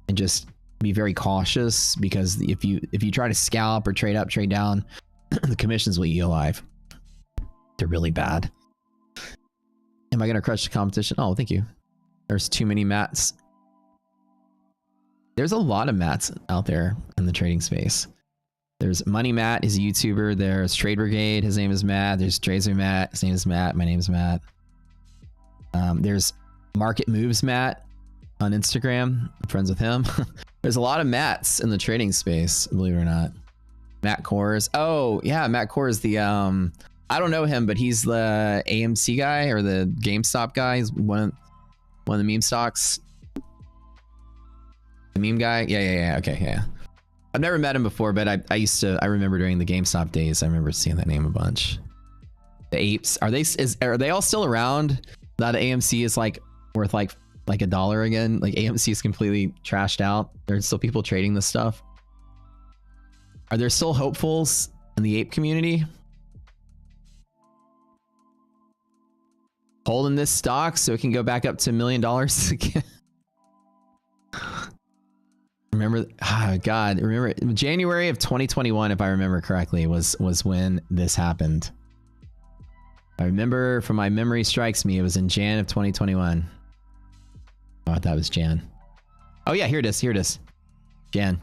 and just be very cautious, because if you try to scalp or trade up, trade down, the commissions will eat you alive. They're really bad. Am I going to crush the competition? Oh, thank you. There's too many Matts. There's a lot of Matts out there in the trading space. There's Money Matt, he's a YouTuber. There's Trade Brigade, his name is Matt. There's Tracer Matt, his name is Matt. My name is Matt. There's Market Moves Matt on Instagram. I'm friends with him. There's a lot of Matts in the trading space, believe it or not. Matt Kors. Oh, yeah, Matt Kors, the I don't know him, but he's the AMC guy or the GameStop guy. He's one of the meme stocks. The meme guy? Yeah. Okay, yeah. I've never met him before, but I remember during the GameStop days, I remember seeing that name a bunch. The apes, are they all still around? That AMC is like worth like $1 again. Like AMC is completely trashed out. There's still people trading this stuff. Are there still hopefuls in the ape community? Holding this stock so it can go back up to $1 million again. Remember, God, remember January of 2021, if I remember correctly, was when this happened. I remember from my memory strikes me, it was in Jan of 2021. Oh, that was Jan. Oh yeah, here it is. Here it is. Jan.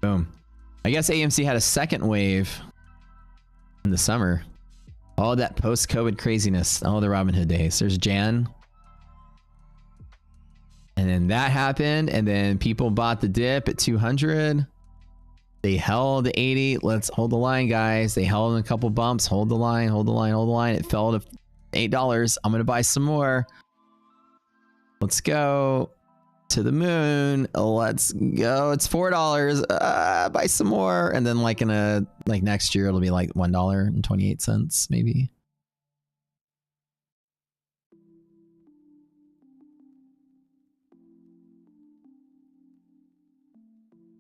Boom. I guess AMC had a second wave in the summer. All that post-COVID craziness. All the Robinhood days. There's Jan. And then that happened. And then people bought the dip at 200. They held 80. Let's hold the line, guys. They held in a couple bumps. Hold the line, hold the line, hold the line. It fell to $8. I'm going to buy some more. Let's go to the moon. Let's go. It's $4. Buy some more. And then like next year, it'll be like $1.28 maybe.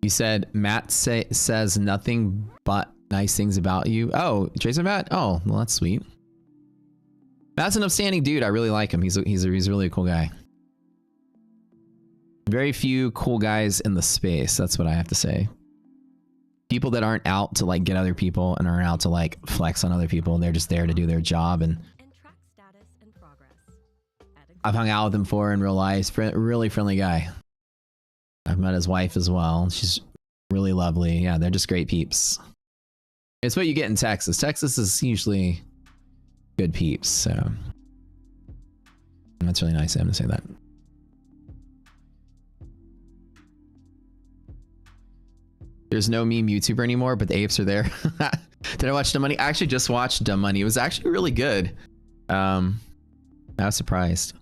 You said Matt says nothing but nice things about you. Oh, Tracer Matt? Oh, well, that's sweet. Matt's an upstanding dude. I really like him. He's really a cool guy. Very few cool guys in the space. That's what I have to say. People that aren't out to like get other people and aren't out to like flex on other people. They're just there to do their job. And track status and progress. I've hung out with him before in real life. Really friendly guy. I've met his wife as well. She's really lovely. Yeah, they're just great peeps. It's what you get in Texas. Texas is usually good peeps. So that's really nice of him to say that. There's no meme YouTuber anymore, but the apes are there. Did I watch Dumb Money? I actually just watched Dumb Money. It was actually really good. I was surprised.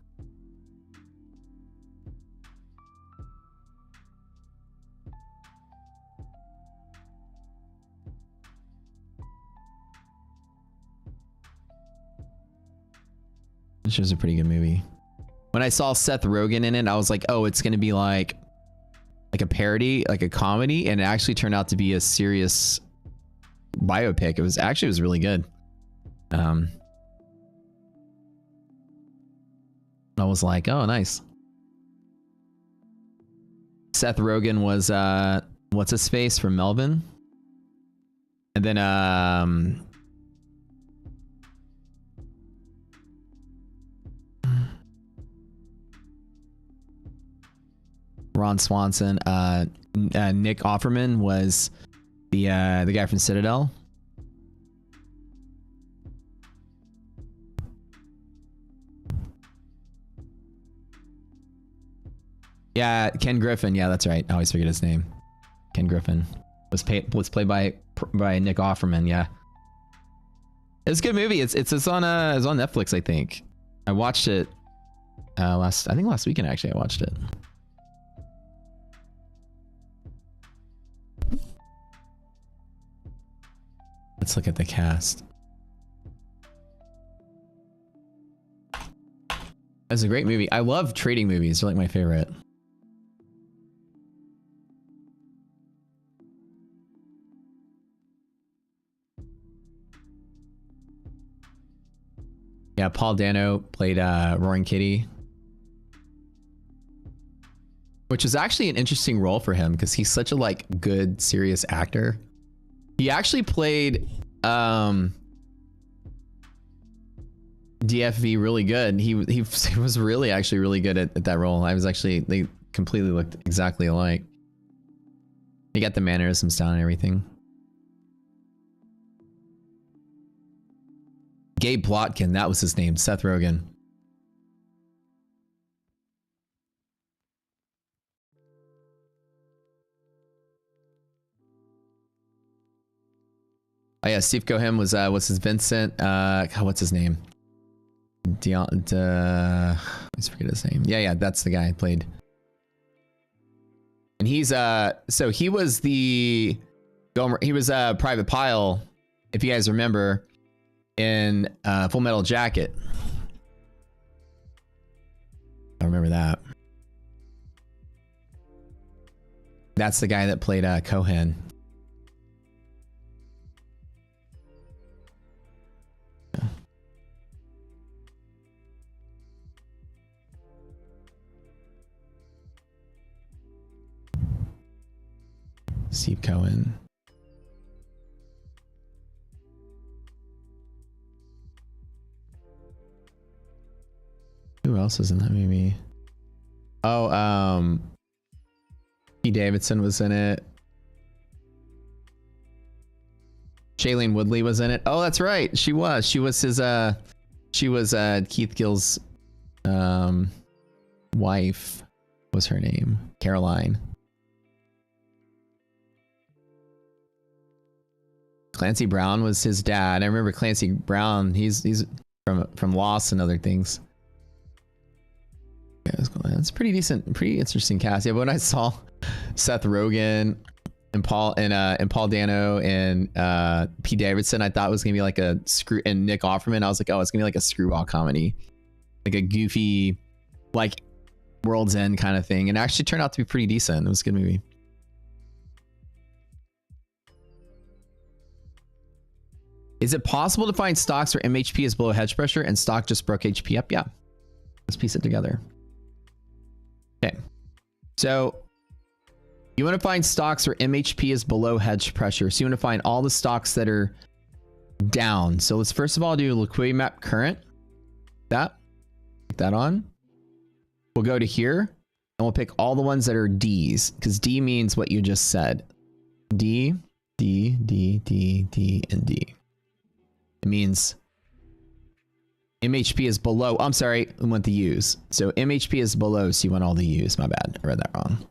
This was a pretty good movie. When I saw Seth Rogen in it, I was like, oh, it's going to be like a parody, like a comedy. And it actually turned out to be a serious biopic. It was really good. I was like, oh, nice. Seth Rogen was, what's his face from Melvin? And then, Ron Swanson. Nick Offerman was the guy from Citadel. Yeah, Ken Griffin. Yeah, that's right. I always forget his name. Ken Griffin was played by Nick Offerman. Yeah, it's a good movie. It's on Netflix, I think. I watched it last weekend. Actually, I watched it. Let's look at the cast. It's a great movie. I love trading movies. They're like my favorite. Yeah, Paul Dano played Roaring Kitty. Which is actually an interesting role for him because he's such a like good, serious actor. He actually played DFV really good. He was really actually really good at that role. They completely looked exactly alike. He got the mannerisms down and everything. Gabe Plotkin, that was his name. Seth Rogen. Oh yeah, Steve Cohen was what's his Vincent? What's his name? I forget his name. Yeah, that's the guy who played And he's so he was Private Pyle, if you guys remember, in Full Metal Jacket. I remember that. That's the guy that played Cohen. Steve Cohen. Who else is in that movie? Oh, P. Davidson was in it. Shailene Woodley was in it. Oh, that's right. She was his she was Keith Gill's wife. Was her name Caroline. Clancy Brown was his dad. I remember Clancy Brown. He's from Lost and other things. Yeah, it's pretty decent, pretty interesting cast. Yeah, but when I saw Seth Rogen and Paul Dano and Pete Davidson, I thought it was gonna be like a and Nick Offerman. I was like, oh, it's gonna be like a screwball comedy, like a goofy, like World's End kind of thing. And it actually turned out to be pretty decent. It was a good movie. Is it possible to find stocks where MHP is below hedge pressure and stock just broke HP up? Yeah. Let's piece it together. Okay. So you want to find stocks where MHP is below hedge pressure. So you want to find all the stocks that are down. So let's first of all do liquidity map current. Click that on. We'll go to here and we'll pick all the ones that are D's, because D means what you just said. D, D, D, D, D, and D. It means MHP is below. I'm sorry, I want the U's. So MHP is below, so you want all the U's. My bad, I read that wrong.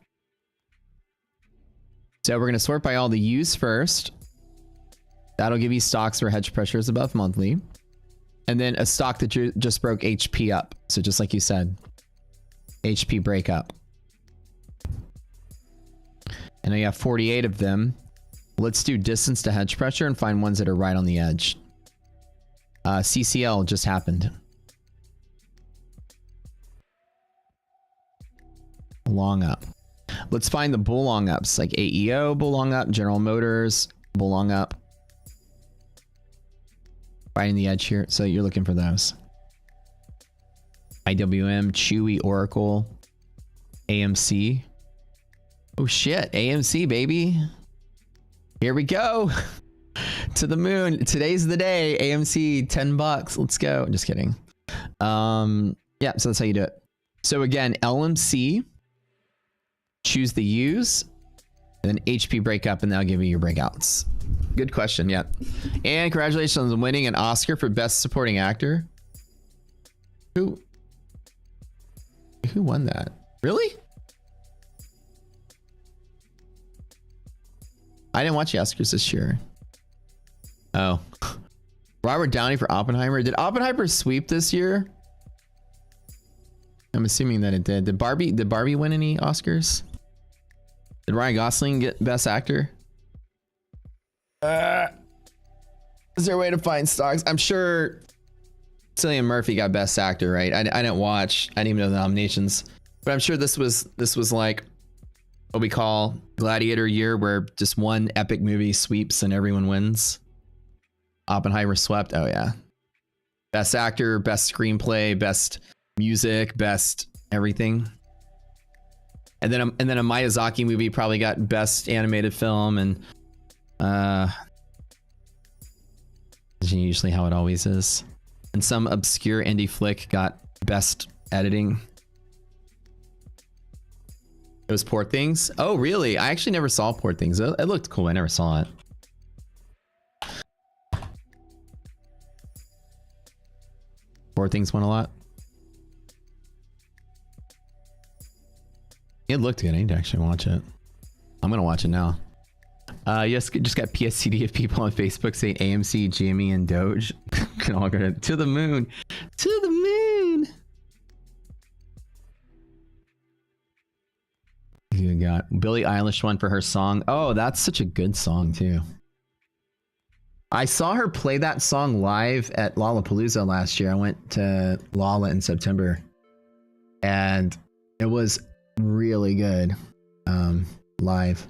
So we're going to sort by all the U's first. That'll give you stocks where hedge pressure is above monthly. And then a stock that just broke HP up. So just like you said, HP break up. And I have 48 of them. Let's do distance to hedge pressure and find ones that are right on the edge. CCL just happened. Long up. Let's find the bull long ups like AEO, bull long up, General Motors, bull long up. Right in the edge here. So you're looking for those. IWM, Chewy, Oracle, AMC. Oh shit, AMC baby. Here we go. To the moon. Today's the day. AMC, $10. Let's go. Just kidding. Yeah, so that's how you do it. So again, LMC, choose the U's, and then HP break up, and that'll give you your breakouts. Good question. Yeah. And congratulations on winning an Oscar for Best Supporting Actor. Who won that? Really? I didn't watch the Oscars this year. Oh. Robert Downey for Oppenheimer. Did Oppenheimer sweep this year? I'm assuming that it did. Did Barbie win any Oscars? Did Ryan Gosling get Best Actor? Is there a way to find stocks? I'm sure Cillian Murphy got Best Actor, right? I didn't watch. I didn't even know the nominations. But I'm sure this was like what we call Gladiator year, where just one epic movie sweeps and everyone wins. Oppenheimer swept. Oh yeah. Best Actor, Best Screenplay, Best Music, Best everything. And then a Miyazaki movie probably got Best Animated Film, and usually how it always is. And some obscure indie flick got Best Editing. It was Poor Things. Oh really? I actually never saw Poor Things. It looked cool. I never saw it. Poor Things won a lot. It looked good. I need to actually watch it. I'm gonna watch it now. Yes, just got PSCD of people on Facebook saying AMC, GME, and Doge can all go to the moon. To the moon. got? Billie Eilish one for her song. Oh, that's such a good song too. I saw her play that song live at Lollapalooza last year. I went to Lolla in September, and it was really good live.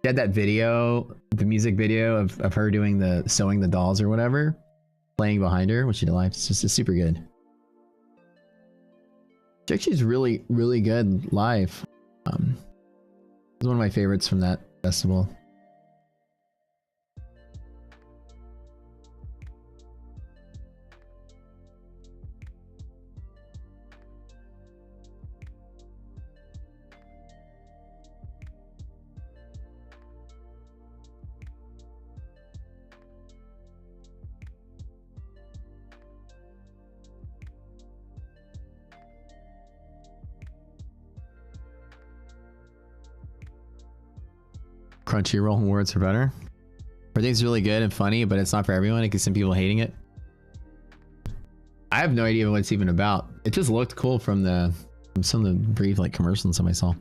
She had that video, the music video of her doing the sewing the dolls or whatever, playing behind her when she did live. It's just super good. She's really, really good live. It was one of my favorites from that festival. Crunchyroll awards are better. I think it's really good and funny, but it's not for everyone. It can some people hating it. I have no idea what it's even about. It just looked cool from some of the brief like commercials and stuff I saw.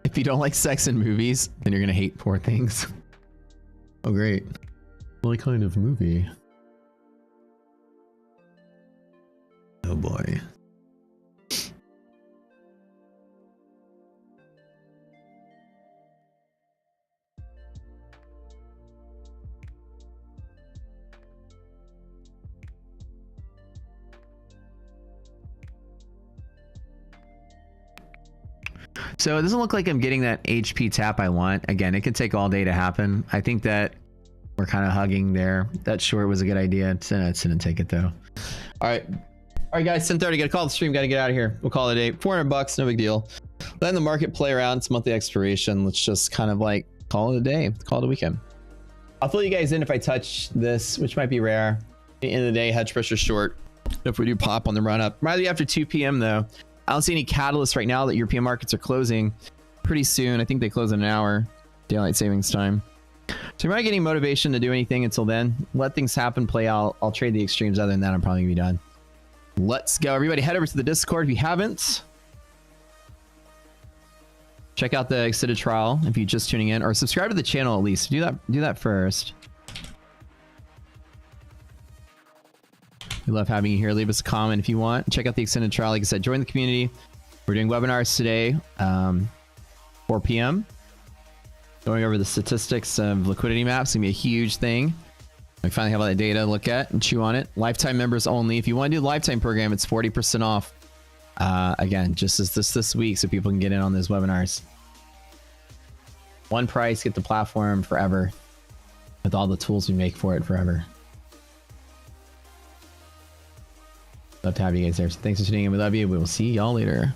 If you don't like sex in movies, then you're gonna hate Poor Things. Oh great. What kind of movie? Oh boy. So it doesn't look like I'm getting that HP tap I want. Again, it could take all day to happen. I think that we're kind of hugging there. That short was a good idea. It's didn't take it though. All right, guys. 10:30. Got to call the stream. Got to get out of here. We'll call it a day. $400, no big deal. Letting the market play around. It's monthly expiration. Let's just kind of like call it a day. Call it a weekend. I'll fill you guys in if I touch this, which might be rare. At the end of the day, hedge pressure short. If we do pop on the run up, might be after 2 p.m. though. I don't see any catalysts right now that European markets are closing pretty soon. I think they close in an hour, daylight savings time. So you're not getting motivation to do anything until then. Let things happen, play out. I'll trade the extremes. Other than that, I'm probably gonna be done. Let's go. Everybody head over to the Discord if you haven't. Check out the extended trial if you're just tuning in, or subscribe to the channel at least. Do that first. We love having you here. Leave us a comment if you want. Check out the extended trial. Like I said, join the community. We're doing webinars today, 4 p.m. Going over the statistics of liquidity maps. It's gonna be a huge thing. We finally have all that data to look at and chew on it. Lifetime members only. If you want to do the lifetime program, it's 40% off. Again, just as this week, so people can get in on those webinars. One price, get the platform forever with all the tools we make for it forever. Love to have you guys there. So thanks for tuning in. We love you. We will see y'all later.